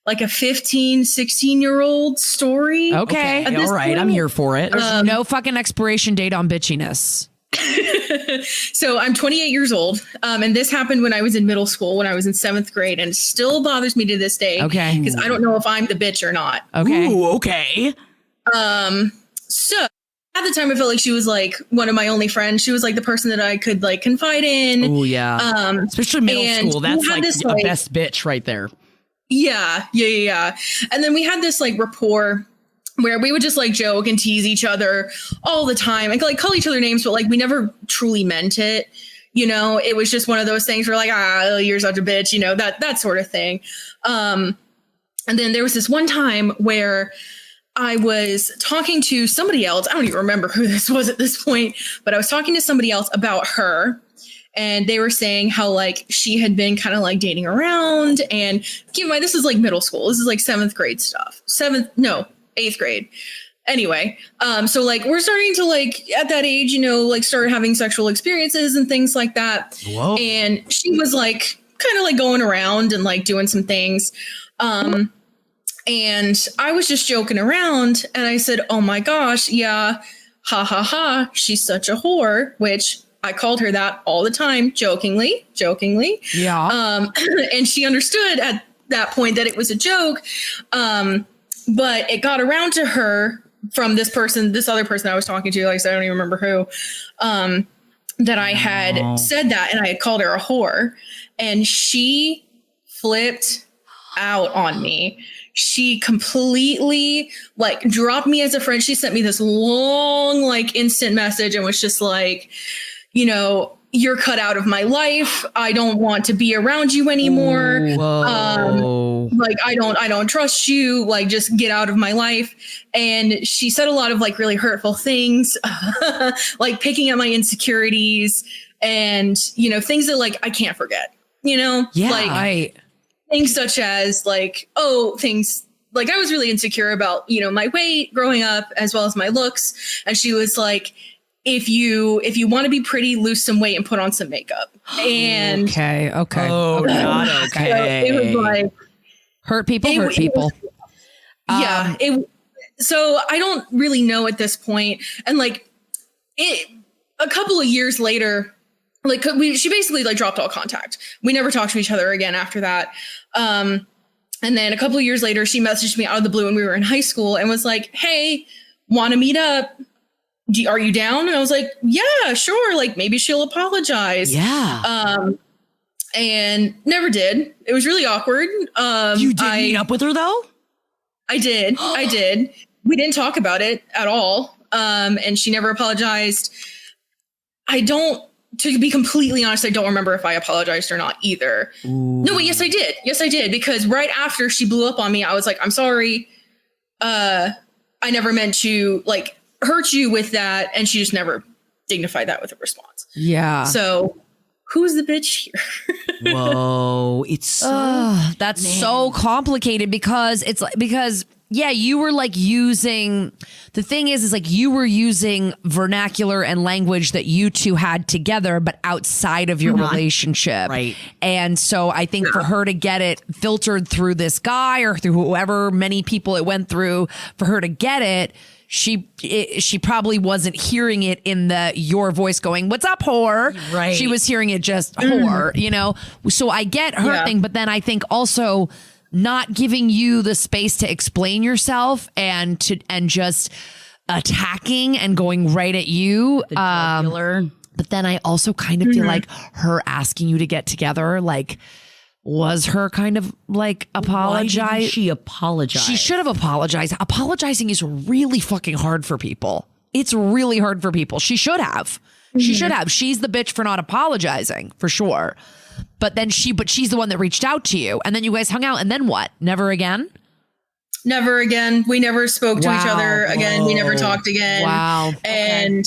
like a 15, 16-year-old story. Okay. All right, point. I'm here for it. There's no fucking expiration date on bitchiness. So I'm 28 years old, and this happened when I was in middle school, when I was in 7th grade, and it still bothers me to this day. Okay. Because I don't know if I'm the bitch or not. Okay. Ooh, okay. So at the time, I felt like she was like one of my only friends. She was like the person that I could like confide in. Oh yeah. Especially middle school. That's like the best bitch right there. Yeah. And then we had this like rapport where we would just like joke and tease each other all the time and like call each other names, but like we never truly meant it. You know, it was just one of those things where like, you're such a bitch, you know, that sort of thing. And then there was this one time where I was talking to somebody else. I don't even remember who this was at this point, but I was talking to somebody else about her. And they were saying how like she had been kind of like dating around, and keep in mind, this is like middle school. This is like 7th grade stuff. 8th grade. Anyway, so like we're starting to like at that age, you know, like start having sexual experiences and things like that. Whoa. And she was like kind of like going around and like doing some things. And I was just joking around, and I said, "Oh my gosh, yeah, ha ha ha, she's such a whore," which I called her that all the time, jokingly. Yeah. And she understood at that point that it was a joke. But it got around to her from this other person I was talking to, like I said, I don't even remember who, that I had said that, and I had called her a whore, and she flipped out on me. She completely like dropped me as a friend. She sent me this long, like instant message and was just like, you know, you're cut out of my life. I don't want to be around you anymore. Like, I don't trust you. Like, just get out of my life. And she said a lot of like really hurtful things, like picking at my insecurities and, you know, things that like I can't forget, you know, like things such as like, things like I was really insecure about, you know, my weight growing up as well as my looks. And she was like, if you want to be pretty, lose some weight and put on some makeup. And okay. Oh God, okay. So it was like hurt people. Yeah. So I don't really know at this point. And like a couple of years later, like she basically like dropped all contact. We never talked to each other again after that. And then a couple of years later, she messaged me out of the blue when we were in high school and was like, hey, want to meet up? Are you down? And I was like, yeah, sure. Like maybe she'll apologize. Yeah. And never did. It was really awkward. You did meet up with her though? I did. I did. We didn't talk about it at all. And she never apologized. To be completely honest, I don't remember if I apologized or not either. Ooh. No, but yes, I did. Yes, I did. Because right after she blew up on me, I was like, I'm sorry. I never meant to like hurt you with that. And she just never dignified that with a response. Yeah. So who's the bitch here? Whoa. It's so complicated because yeah, you were like using, the thing is like you were using vernacular and language that you two had together, but outside of your relationship. Right. And so I think for her to get it filtered through this guy or through whoever many people it went through, for her to get it, she probably wasn't hearing it in your voice going, what's up, whore? Right. She was hearing it just whore, you know? So I get her thing, but then I think also not giving you the space to explain yourself and just attacking and going right at you. But then I also kind of feel like her asking you to get together, like, was her kind of like apologize. Why didn't she apologize? She should have apologized. Apologizing is really fucking hard for people. It's really hard for people. She should have. She should have. She's the bitch for not apologizing, for sure. But she's the one that reached out to you. And then you guys hung out. And then what? Never again? Never again. We never spoke to each other again. Whoa. We never talked again. Wow. And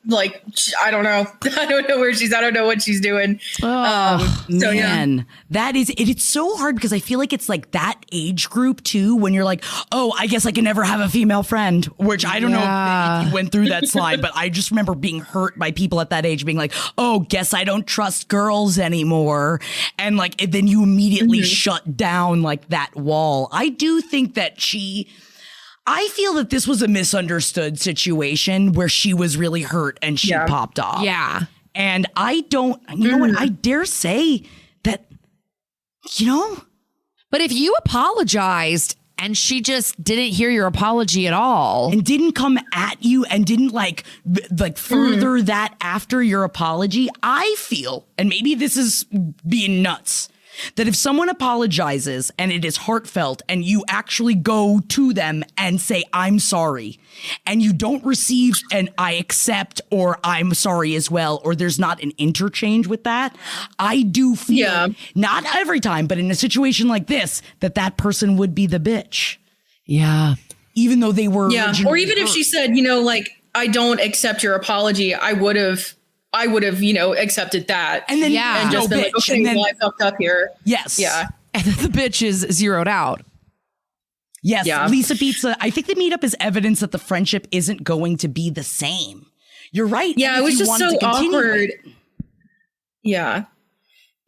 like, I don't know. I don't know where I don't know what she's doing. That is, it's so hard because I feel like it's like that age group too, when you're like, oh, I guess I can never have a female friend, which I don't know if you went through that slide, but I just remember being hurt by people at that age being like, oh, guess I don't trust girls anymore. And like, then you immediately shut down like that wall. I do think that I feel that this was a misunderstood situation where she was really hurt and she popped off. Yeah. And I don't, you know what, I dare say that, But if you apologized and she just didn't hear your apology at all. And didn't come at you and didn't like further that after your apology, I feel, and maybe this is being nuts, that if someone apologizes and it is heartfelt and you actually go to them and say, I'm sorry, and you don't receive an I accept or I'm sorry as well, or there's not an interchange with that, I do feel, not every time, but in a situation like this, that person would be the bitch. Yeah. Even though they were or even if she said, like, I don't accept your apology, I would have, accepted that. And then, and just been like, okay, well, I fucked up here. Yes. Yeah. And then the bitch is zeroed out. Yes. Yeah. Lisa Pizza, I think the meetup is evidence that the friendship isn't going to be the same. You're right. Yeah, it was just so awkward. Yeah.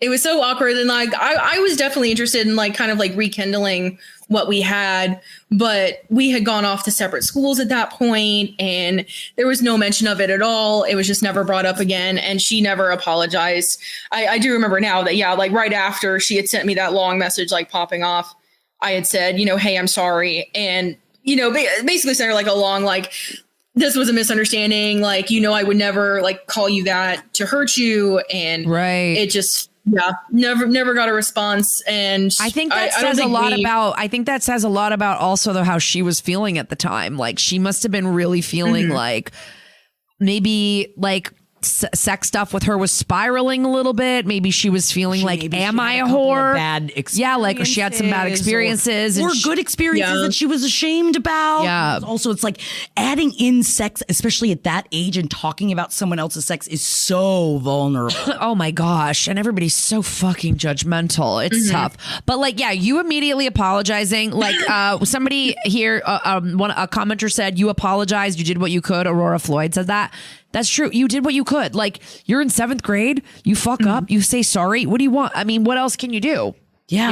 It was so awkward. And like, I was definitely interested in like, kind of like rekindling what we had, but we had gone off to separate schools at that point and there was no mention of it at all. It was just never brought up again. And she never apologized. I do remember now that, like right after she had sent me that long message, like popping off, I had said, hey, I'm sorry. And, basically sent her like a long, like, this was a misunderstanding. Like, I would never like call you that to hurt you. And it just, never got a response. And I think that says a lot about, I think that says a lot about also though, how she was feeling at the time. Like she must have been really feeling like maybe like sex stuff with her was spiraling a little bit. Maybe she was feeling like, am I a whore? Bad experiences. Yeah, like she had some bad experiences. Or good experiences that she was ashamed about. Yeah. Also, it's like adding in sex, especially at that age, and talking about someone else's sex is so vulnerable. Oh my gosh. And everybody's so fucking judgmental. It's tough. But like, you immediately apologizing. Like somebody here, a commenter said, you apologized. You did what you could. Aurora Floyd said that. That's true. You did what you could. Like, you're in 7th grade. You fuck up. You say sorry. What do you want? I mean, what else can you do? Yeah.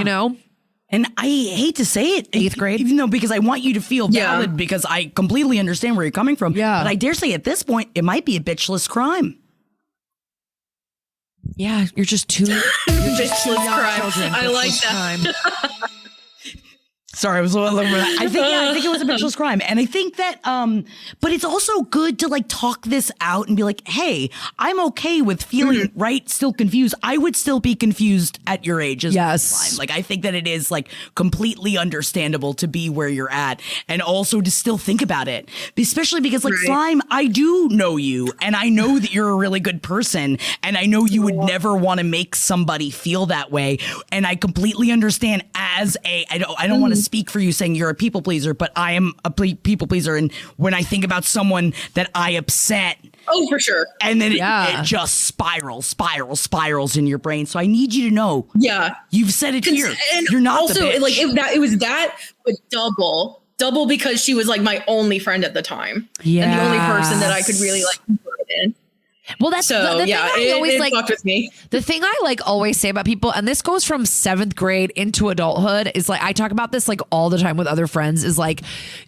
And I hate to say it, 8th grade, even though because I want you to feel valid because I completely understand where you're coming from. Yeah. But I dare say at this point, it might be a bitchless crime. Yeah, you're just too. Bitchless crime. I like that. Sorry, I was a little over that. I think it was a bitchless crime. And I think that, but it's also good to like talk this out and be like, hey, I'm okay with feeling still confused. I would still be confused at your age as well. Like, I think that it is like completely understandable to be where you're at and also to still think about it, especially because like Slime, I do know you and I know that you're a really good person and I know you would never want to make somebody feel that way. And I completely understand as I don't want to speak for you saying you're a people pleaser, but I am a people pleaser. And when I think about someone that I upset, oh, for sure. And then it just spirals in your brain. So I need you to know. Yeah. You've said it here. And you're not also, the bitch. like, it was that, but double because she was like my only friend at the time. Yeah. And the only person that I could really like confide in. Well, that's so, the thing I always it like. fucked with me. The thing I like always say about people, and this goes from 7th grade into adulthood, is like I talk about this like all the time with other friends. Is like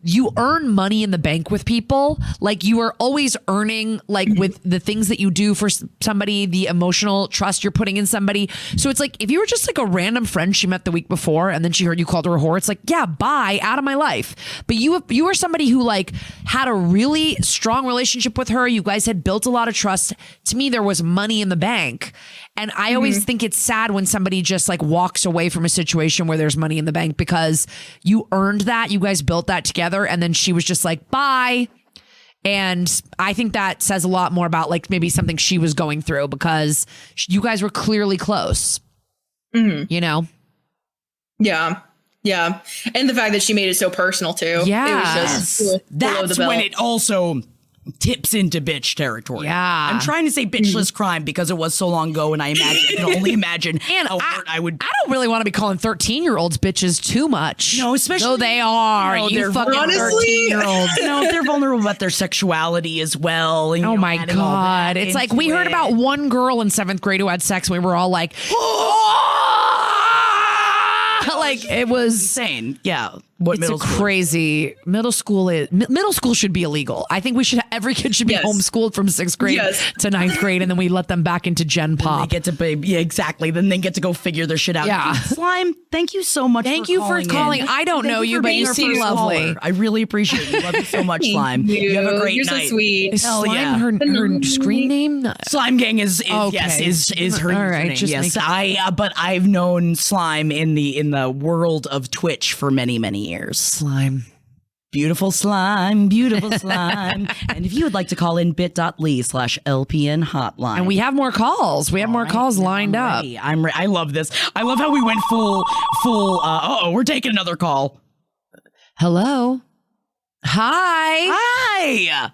you earn money in the bank with people. Like you are always earning like with the things that you do for somebody, the emotional trust you're putting in somebody. So it's like if you were just like a random friend she met the week before, and then she heard you called her a whore, it's like yeah, bye, out of my life. But you were somebody who like had a really strong relationship with her. You guys had built a lot of trust. To me, there was money in the bank. And I always think it's sad when somebody just like walks away from a situation where there's money in the bank because you earned that. You guys built that together. And then she was just like, bye. And I think that says a lot more about like maybe something she was going through because you guys were clearly close, you know? Yeah. Yeah. And the fact that she made it so personal too. Yeah. It was just that's when it also tips into bitch territory. Yeah. I'm trying to say bitchless crime because it was so long ago and I can only imagine and how hurt I would. I don't really want to be calling 13-year-olds bitches too much. No, especially. Though they are. No, you fucking 13-year-olds. No, they're vulnerable about their sexuality as well. And, oh my God. It's like we heard about one girl in 7th grade who had sex and we were all like, like it was insane. Yeah. Crazy. Middle school should be illegal. I think every kid should be homeschooled from 6th grade to 9th grade, and then we let them back into Gen Pop. They get to exactly. Then they get to go figure their shit out. Yeah. Slime, thank you so much. Thank you for calling. I don't know you, but you seem lovely. I really appreciate you. Love you so much, Slime. You have a great You're night. so sweet. Is Slime her screen name? Slime Gang is her All username. right, Yes, but I've known Slime in the world of Twitch for many years. Slime. Beautiful slime. And if you would like to call in bit.ly/LPN hotline. And we have more calls. We have more calls lined up. I love this. I love how we went full, we're taking another call. Hello. Hi.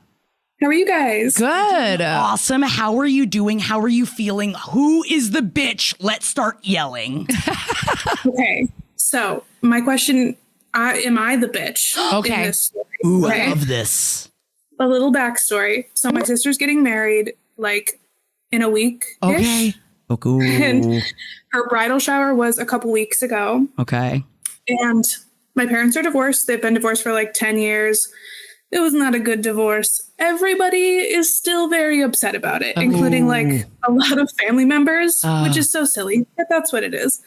How are you guys? Good. Awesome. How are you doing? How are you feeling? Who is the bitch? Let's start yelling. Okay. So my question, am I the bitch? Okay. In this story? Ooh, Okay. I love this. A little backstory. So my sister's getting married like in a week. Okay. And her bridal shower was a couple weeks ago. Okay. And my parents are divorced. They've been divorced for like 10 years. It was not a good divorce. Everybody is still very upset about it, including like a lot of family members, which is so silly, but that's what it is.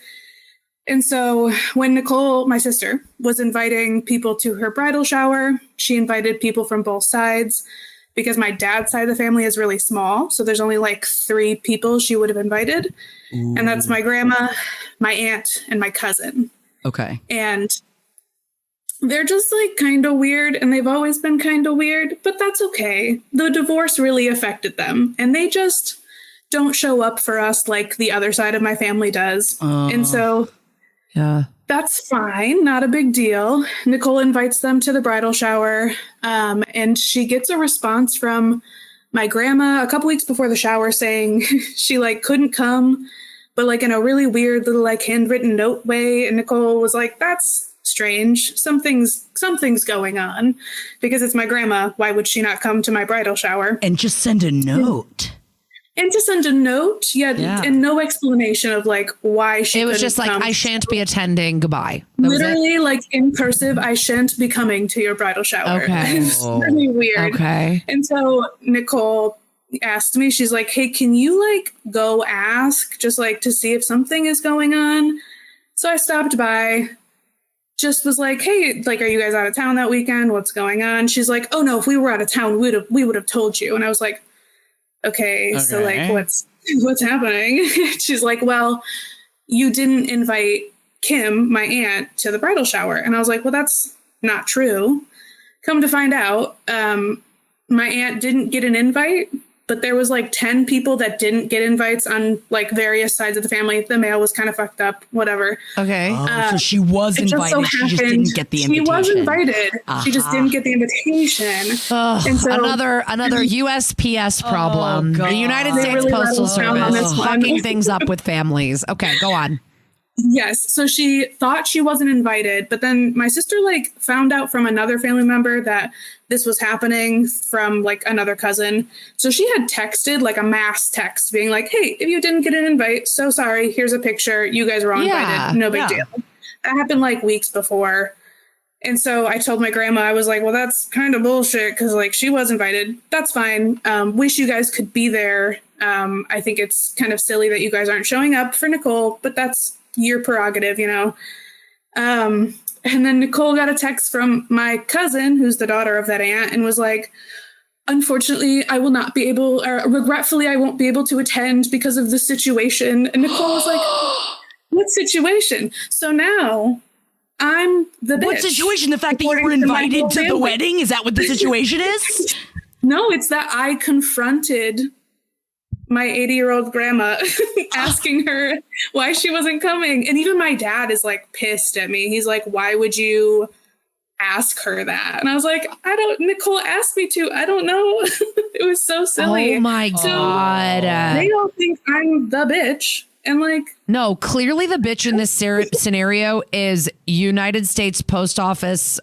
And so when Nicole, my sister, was inviting people to her bridal shower, she invited people from both sides because my dad's side of the family is really small. So there's only like 3 people she would have invited. Ooh. And that's my grandma, my aunt, and my cousin. Okay. And they're just like kind of weird, and they've always been kind of weird, but that's okay. The divorce really affected them, and they just don't show up for us like the other side of my family does. And so that's fine. Not a big deal. Nicole invites them to the bridal shower, and she gets a response from my grandma a couple weeks before the shower saying she like couldn't come, but like in a really weird little like handwritten note way. And Nicole was like, that's strange. Something's going on because it's my grandma. Why would she not come to my bridal shower? And just send a note. And to send a note, and no explanation of like why she. It was just like, come. I shan't be attending. Goodbye. That Literally, like in cursive, I shan't be coming to your bridal shower. Okay. It's really weird. Okay. And so Nicole asked me, she's like, hey, can you like go ask just like to see if something is going on? So I stopped by, just was like, hey, like, are you guys out of town that weekend? What's going on? She's like, oh no, if we were out of town, we would have told you. And I was like, okay. So like, what's happening? She's like, well, you didn't invite Kim, my aunt, to the bridal shower. And I was like, well, that's not true. Come to find out, my aunt didn't get an invite, but there was like 10 people that didn't get invites on like various sides of the family. The mail was kind of fucked up, whatever. Okay. So she was invited. She just didn't get the invitation. She was invited. She just didn't get the invitation. And so another USPS problem. The United States really Postal Service one. fucking things up with families. Okay, go on. Yes. So she thought she wasn't invited, but then my sister like found out from another family member that this was happening from like another cousin. So she had texted like a mass text being like, hey, if you didn't get an invite, so sorry. Here's a picture. You guys were all invited. No big deal. That happened like weeks before. And so I told my grandma, I was like, well, that's kind of bullshit because like she was invited. That's fine. Wish you guys could be there. I think it's kind of silly that you guys aren't showing up for Nicole, but that's your prerogative, you know. And then Nicole got a text from my cousin, who's the daughter of that aunt, and was like, unfortunately, I will not be able, or regretfully, I won't be able to attend because of the situation. And Nicole was like, what situation? So now I'm the bitch. What situation? The fact that you were invited to the wedding? Is that what the situation is? No, it's that I confronted my 80-year-old grandma asking her why she wasn't coming. And even my dad is like pissed at me. He's like, why would you ask her that? And I was like, Nicole asked me to. I don't know. It was so silly. Oh my God. They all think I'm the bitch. And like, no, clearly the bitch in this scenario is United States Post Office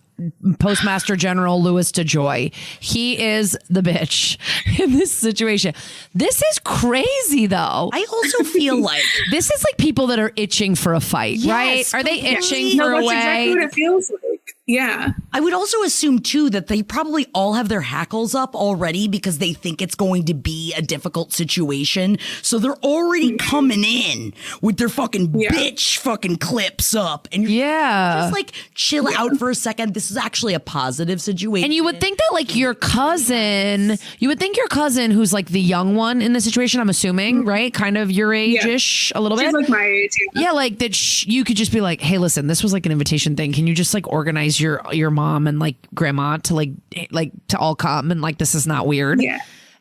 Postmaster General Louis DeJoy. He is the bitch in this situation. This is crazy, though. I also feel like this is like people that are itching for a fight, right? Are they itching for a way? That's exactly what it feels like. Yeah. I would also assume, too, that they probably all have their hackles up already because they think it's going to be a difficult situation. So they're already coming in with their fucking bitch fucking clips up. And you're just like, chill out for a second. This is actually a positive situation. And you would think that like your cousin who's like the young one in the situation, I'm assuming, right? Kind of your age-ish a little bit. She's like my age. Yeah, like that you could just be like, hey, listen, this was like an invitation thing. Can you just like organize your mom and like grandma to like to all come and like this is not weird. Yeah.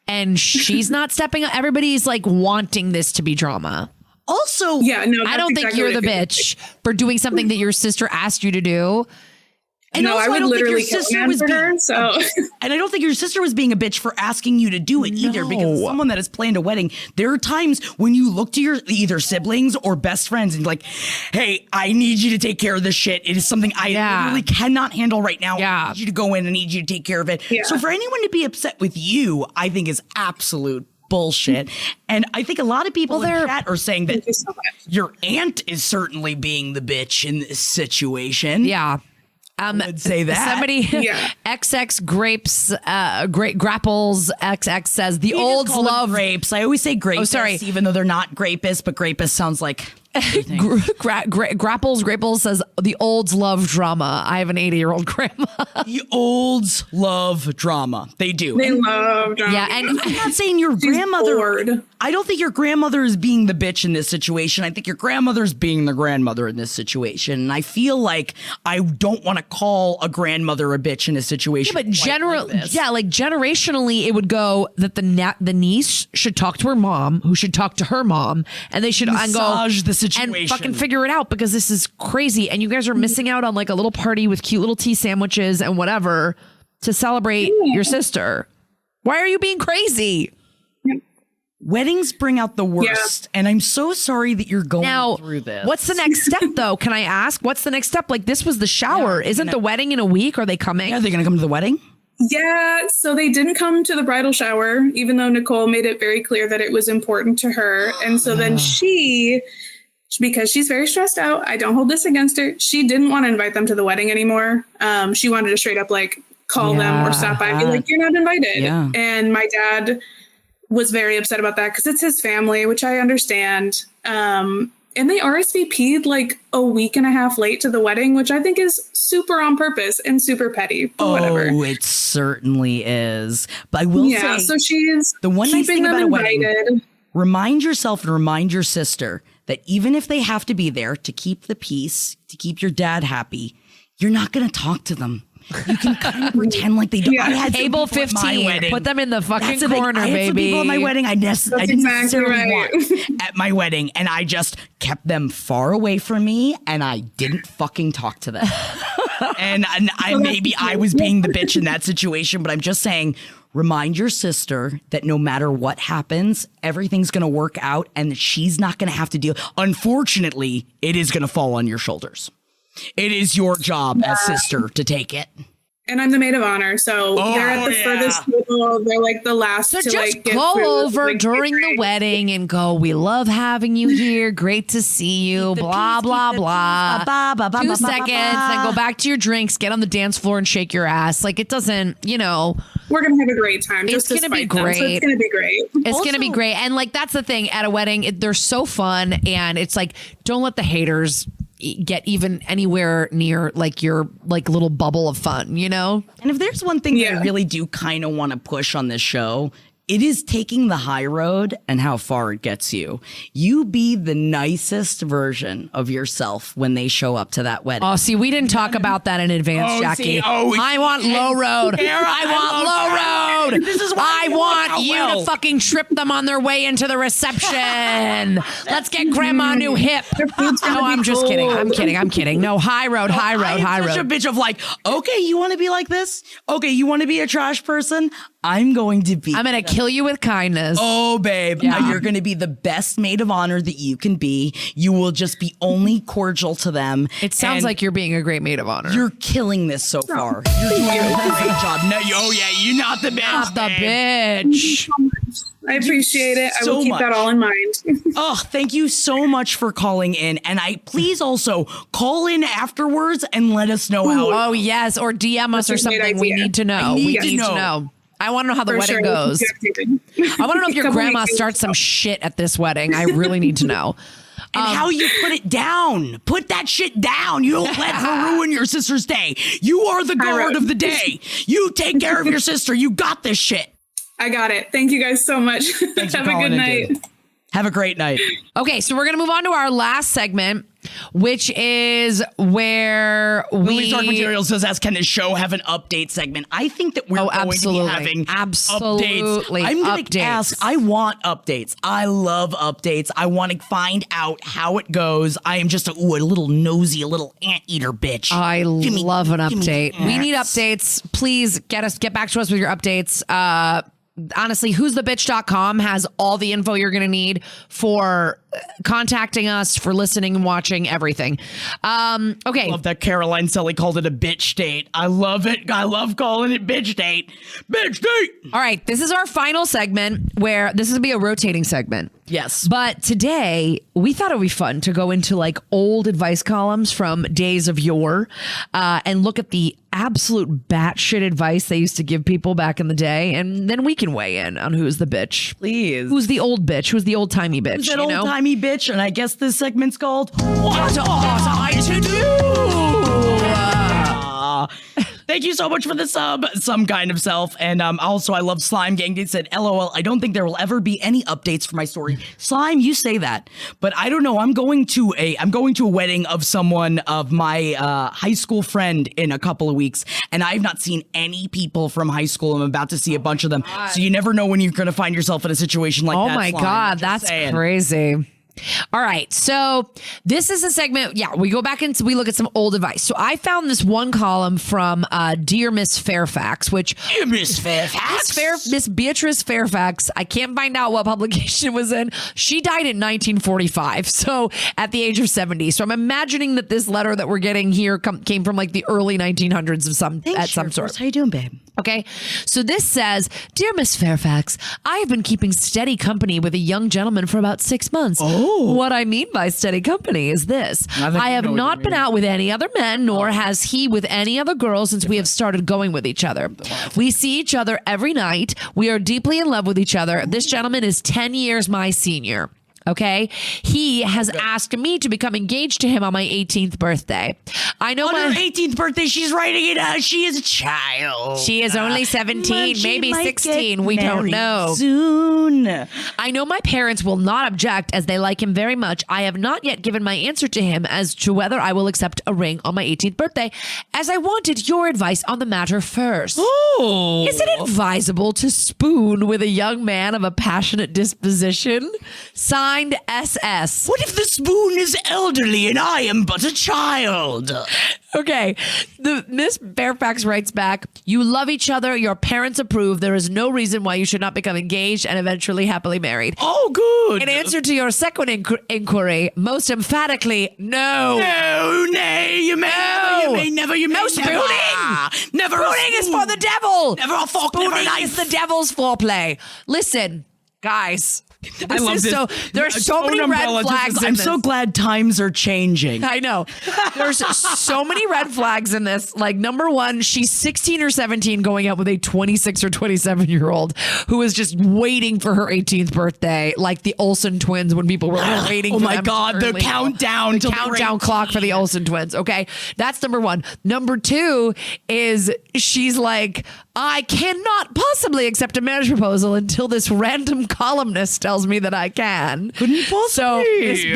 And she's not stepping up. Everybody's like wanting this to be drama. Also, I don't think you're the bitch for doing something that your sister asked you to do. And no, also, I would literally kill her. So, and I don't think your sister was being a bitch for asking you to do it either, because someone that has planned a wedding, there are times when you look to your either siblings or best friends and like, hey, I need you to take care of this shit. It is something I literally cannot handle right now. I need you to go in. I need you to take care of it. So for anyone to be upset with you, I think is absolute bullshit. And I think a lot of people in chat are saying that your aunt is certainly being the bitch in this situation. Yeah. I would say that. Somebody, XX Grapes, Grapples XX says the olds love grapes. I always say grapes. Oh, sorry. Even though they're not grapist, but grapist sounds like Grapples says the olds love drama. I have an 80-year-old grandma. The olds love drama. They do. They love drama. Yeah, and I'm not saying your grandmother. Bored. I don't think your grandmother is being the bitch in this situation. I think your grandmother's being the grandmother in this situation. And I feel like I don't want to call a grandmother a bitch in a situation. Yeah, but generationally, it would go that the niece should talk to her mom, who should talk to her mom, and they should massage the situation and fucking figure it out, because this is crazy and you guys are missing out on like a little party with cute little tea sandwiches and whatever to celebrate your sister. Why are you being crazy? Weddings bring out the worst, and I'm so sorry that you're going through this. What's the next step, though? Can I ask? What's the next step? Like, this was the shower. Isn't the wedding in a week? Are they coming? Yeah, they're going to come to the wedding. Yeah, so they didn't come to the bridal shower, even though Nicole made it very clear that it was important to her. And so then she, because she's very stressed out, I don't hold this against her, she didn't want to invite them to the wedding anymore. She wanted to straight up like call them or stop by and be like, you're not invited. Yeah. And my dad was very upset about that because it's his family, which I understand. And they RSVP'd like a week and a half late to the wedding, which I think is super on purpose and super petty. But whatever. Oh, it certainly is. But I will say, so she's the one nice thing about a wedding, remind yourself and remind your sister that even if they have to be there to keep the peace, to keep your dad happy, you're not going to talk to them. You can kind of pretend like they don't. I had table 15. Put them in the fucking corner, I had baby. some people at my wedding I didn't necessarily want at my wedding, and I just kept them far away from me, and I didn't fucking talk to them. and I was being the bitch in that situation, but I'm just saying, remind your sister that no matter what happens, everything's going to work out, and that she's not going to have to deal. Unfortunately, it is going to fall on your shoulders. It is your job as sister to take it. And I'm the maid of honor, so they're at the furthest table. They're like the last so to just like get go food, over like, during the wedding and go, we love having you here. Great to see you. Blah, blah, blah. 2 seconds, then go back to your drinks, get on the dance floor and shake your ass. Like it doesn't, we're going to have a great time. It's going to be great. So it's going to be great. It's going to be great. And like, that's the thing at a wedding, they're so fun. And it's like, don't let the haters get even anywhere near like your like little bubble of fun, And if there's one thing that I really do kind of want to push on this show, it is taking the high road and how far it gets you. You be the nicest version of yourself when they show up to that wedding. Oh, see, we didn't talk about that in advance, Jackie. I want low road. I want low road. This is why I want you to fucking trip them on their way into the reception. Let's get grandma new hip. No, I'm just kidding. I'm kidding. No, high road. I'm such a bitch of like, okay, you want to be like this? Okay, you want to be a trash person? I'm going to kill you with kindness. Oh, babe. Yeah. You're going to be the best maid of honor that you can be. You will just be only cordial to them. It sounds like you're being a great maid of honor. You're killing this so far. You're doing a great job. No, you're not the bitch. Not the bitch. I appreciate it. I will keep that all in mind. Thank you so much for calling in. And please also call in afterwards and let us know how. Oh, yes. Or DM us or something. We need to know. We need to know. I want to know how the wedding goes. I want to know if your grandma starts some shit at this wedding. I really need to know. And how you put it down. Put that shit down. You don't let her ruin your sister's day. You are the guard of the day. You take care of your sister. You got this shit. I got it. Thank you guys so much. Have a good night. Have a great night. Okay, so we're going to move on to our last segment, which is where Louis Dark Materials says, "Ask Can this show have an update segment?" I think that we're going to be having updates. I'm going to ask. I want updates. I love updates. I want to find out how it goes. I am just a little nosy, a little anteater bitch. I love an update. We need updates. Please get back to us with your updates. Honestly, who'sthebitch.com has all the info you're going to need for contacting us, for listening and watching everything. Okay. I love that Caroline Sully called it a bitch date. I love it. I love calling it bitch date. Bitch date. All right. This is our final segment where this is going to be a rotating segment. Yes. But today we thought it would be fun to go into like old advice columns from days of yore and look at the absolute batshit advice they used to give people back in the day. And then we can weigh in on who's the bitch. Please. Who's the old bitch? Who's the old timey bitch? Who's that old timey bitch? And I guess this segment's called What Ought I to Do? Thank you so much for the sub, Some Kind of Self. And also, I love Slime Gang. They said, LOL, I don't think there will ever be any updates for my story. Slime, you say that. But I don't know. I'm going to a wedding of someone of my high school friend in a couple of weeks. And I've not seen any people from high school. I'm about to see a bunch of them. So you never know when you're going to find yourself in a situation like that. Oh my God, that's crazy. All right. So this is a segment. Yeah, we go back and we look at some old advice. So I found this one column from Dear Miss Fairfax, which Dear Miss Fairfax, Miss Beatrice Fairfax. I can't find out what publication it was in. She died in 1945, so at the age of 70. So I'm imagining that this letter that we're getting here came from like the early 1900s of some sort. How you doing, babe? Okay, so this says, Dear Miss Fairfax, I have been keeping steady company with a young gentleman for about 6 months. What I mean by steady company is this. I have not been out with any other men, nor has he with any other girls since we have started going with each other. We see each other every night. We are deeply in love with each other. This gentleman is 10 years my senior. Okay. He has asked me to become engaged to him on my 18th birthday. I know on her 18th birthday, she's writing it out. She is a child. She is only 17, maybe 16. We don't know. Soon. I know my parents will not object as they like him very much. I have not yet given my answer to him as to whether I will accept a ring on my 18th birthday, as I wanted your advice on the matter first. Oh. Is it advisable to spoon with a young man of a passionate disposition? Signed SS. What if the spoon is elderly and I am but a child? Okay. The Miss Fairfax writes back, you love each other. Your parents approve. There is no reason why you should not become engaged and eventually happily married. Oh, good. In answer to your second inquiry, most emphatically, no. No, nay, you may never. No spooning. Never. Spooning is for the devil. Never a fork, spooning never a knife. is the devil's foreplay. Listen, guys. I love this. There are so many red flags. I'm so glad times are changing. I know. There's so many red flags in this. Like, number one, she's 16 or 17 going out with a 26 or 27-year-old who is just waiting for her 18th birthday, like the Olsen twins when people were waiting for them. Oh my God, the countdown. The countdown clock for the Olsen twins. Okay, that's number one. Number two is she's like, I cannot possibly accept a marriage proposal until this random columnist tells me that I can. Couldn't you possibly? So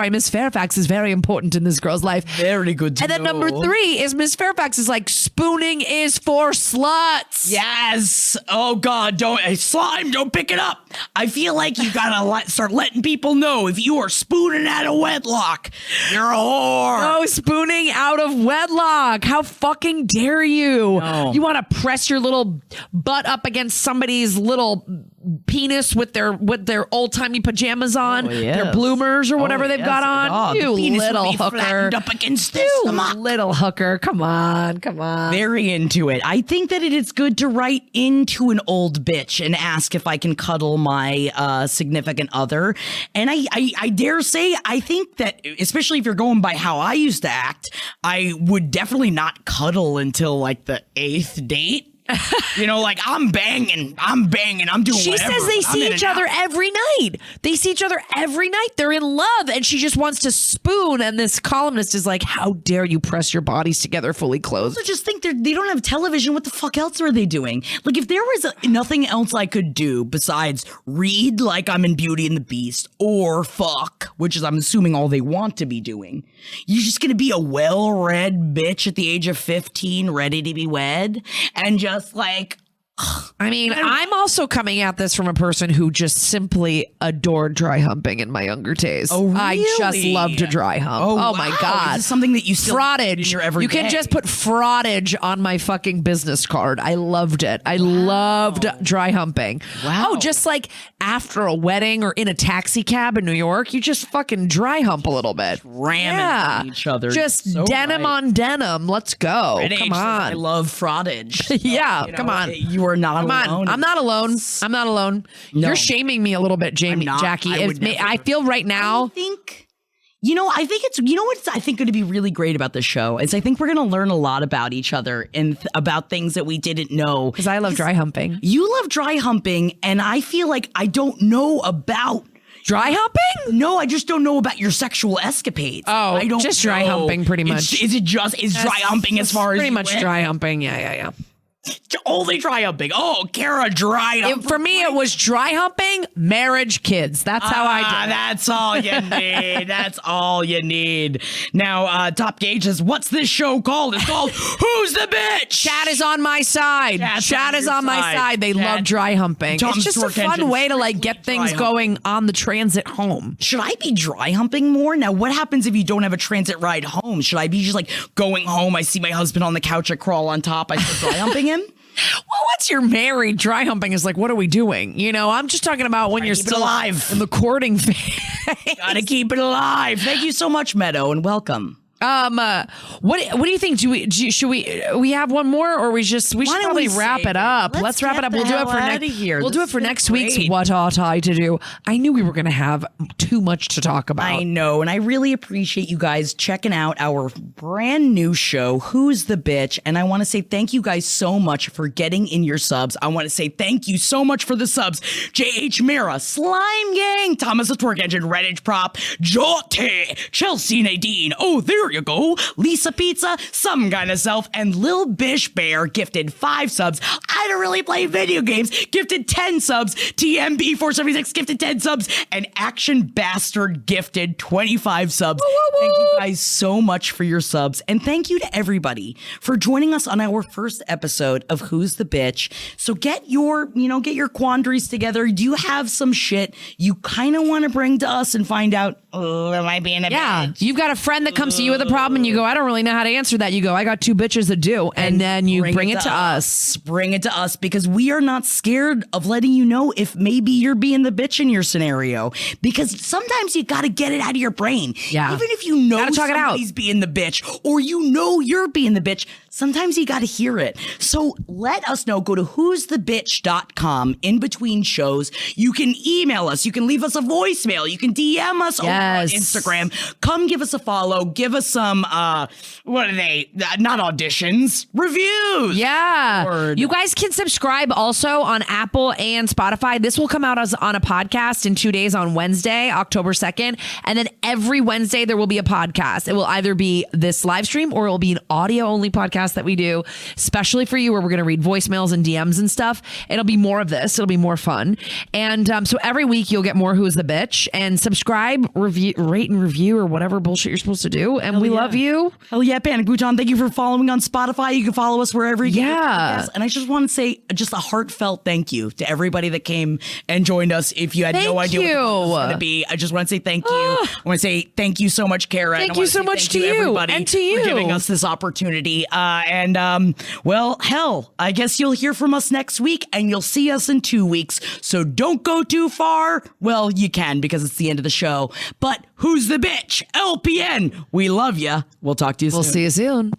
Miss Fairfax is very important in this girl's life. Very good to And then know. number three is Miss Fairfax is like, spooning is for sluts. Yes. Oh God, slime, don't pick it up. I feel like you gotta start letting people know if you are spooning out of wedlock, you're a whore. No spooning out of wedlock. How fucking dare you? No. You want to press your little butt up against somebody's little penis with their old-timey pajamas on, their bloomers or whatever they've got on. You little hooker. Up against this little hooker. Come on. Very into it. I think that it is good to write into an old bitch and ask if I can cuddle my significant other. And I dare say, I think that, especially if you're going by how I used to act, I would definitely not cuddle until like the 8th date. You know, like I'm banging, I'm doing She whatever. says they see each other every night. They see each other every night. They're in love, and she just wants to spoon. And this columnist is like, how dare you press your bodies together fully clothed? I just think they don't have television. What the fuck else are they doing? Like, if there was nothing else I could do besides read like I'm in Beauty and the Beast or fuck, which is I'm assuming all they want to be doing, you're just gonna be a well-read bitch at the age of 15 ready to be wed and just like, I mean, I'm also coming at this from a person who just simply adored dry humping in my younger days. Oh, really? I just love to dry hump. Oh wow. my God. Is this something that you still frottage. in your everyday? You can just put frottage on my fucking business card. I loved it. I loved dry humping. Wow. Oh, just like after a wedding or in a taxi cab in New York, you just fucking dry hump a little bit. Ramming on each other. Just So denim right. on denim. Let's go. Red Come H says, on. I love frottage. Yeah, You know, come on. You are not Come alone. on. I'm not alone. I'm not alone. No. You're shaming me a little bit, Jamie, I'm not. Jackie. I would never. I feel right now. I think what's I think going to be really great about the show is I think we're going to learn a lot about each other and about things that we didn't know. Because I love dry humping. You love dry humping, and I feel like I don't know about dry humping. No, I just don't know about your sexual escapades. Oh, I don't just dry know. humping, pretty much. Is dry humping as far as pretty you much went? dry humping? Yeah. Only dry humping. Oh, Kara, dry humping. For me, it was dry humping, marriage, kids. That's how I did it. That's all you need. That's all you need. Now, Top Gauge says, what's this show called? It's called Who's the Bitch? Chat is on my side. Chat is on my side. They love dry humping. It's just a fun way to like get things going on the transit home. Should I be dry humping more? Now, what happens if you don't have a transit ride home? Should I be just like going home? I see my husband on the couch. I crawl on top. I start dry humping him? Well, once you're married, dry humping is like, what are we doing? You know, I'm just talking about when you're still alive in the courting phase. Gotta keep it alive. Thank you so much, Meadow, and welcome. What do you think? Should we have one more, or we should probably wrap it up? Let's wrap it up. We'll do it for next. We'll do it for next week's What Ought I to Do. I knew we were going to have too much to talk about. I know, and I really appreciate you guys checking out our brand new show, Who's the Bitch? And I want to say thank you guys so much for getting in your subs. I want to say thank you so much for the subs. J.H. Mira, Slime Gang, Thomas the Twerk Engine, Redditch Prop, Jotte, Chelsea Nadine. Oh, there you go. Lisa Pizza, Some Kind of Self, and Lil Bish Bear gifted 5 subs. I don't really play video games, gifted 10 subs. TMB476 gifted 10 subs. And Action Bastard gifted 25 subs. Thank you guys so much for your subs. And thank you to everybody for joining us on our first episode of Who's the Bitch. So get your quandaries together. Do you have some shit you kind of want to bring to us and find out, am I being a bitch? You've got a friend that comes to you with a problem and you go, I don't really know how to answer that. You go, I got 2 bitches that do. And then you bring it to us. Bring it to us, because we are not scared of letting you know if maybe you're being the bitch in your scenario, because sometimes you got to get it out of your brain. Yeah. Even if you know somebody's being the bitch, or you know you're being the bitch, sometimes you got to hear it. So let us know. Go to who'sthebitch.com in between shows. You can email us. You can leave us a voicemail. You can DM us over on Instagram. Come give us a follow. Give us some, what are they? Not auditions, reviews. Yeah. Word. You guys can subscribe also on Apple and Spotify. This will come out as on a podcast in 2 days on Wednesday, October 2nd. And then every Wednesday there will be a podcast. It will either be this live stream or it will be an audio only podcast that we do, especially for you, where we're going to read voicemails and DMs and stuff. It'll be more of this. It'll be more fun. And so every week you'll get more Who's the Bitch, and subscribe, review, rate and review, or whatever bullshit you're supposed to do. And we love you. Hell yeah, Panic Bouton. Thank you for following on Spotify. You can follow us wherever you get your podcasts. And I just want to say just a heartfelt thank you to everybody that came and joined us. If you had no idea what it was going to be, I just want to say thank you. I want to say thank you so much, Kara. Thank you so much to you, everybody, and to you, for giving us this opportunity. Well, hell, I guess you'll hear from us next week, and you'll see us in 2 weeks. So don't go too far. Well, you can, because it's the end of the show. But Who's the Bitch? LPN. We love you. We'll talk to you soon. We'll see you soon.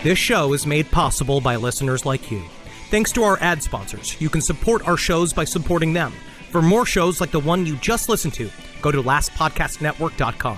This show is made possible by listeners like you. Thanks to our ad sponsors, you can support our shows by supporting them. For more shows like the one you just listened to, go to lastpodcastnetwork.com.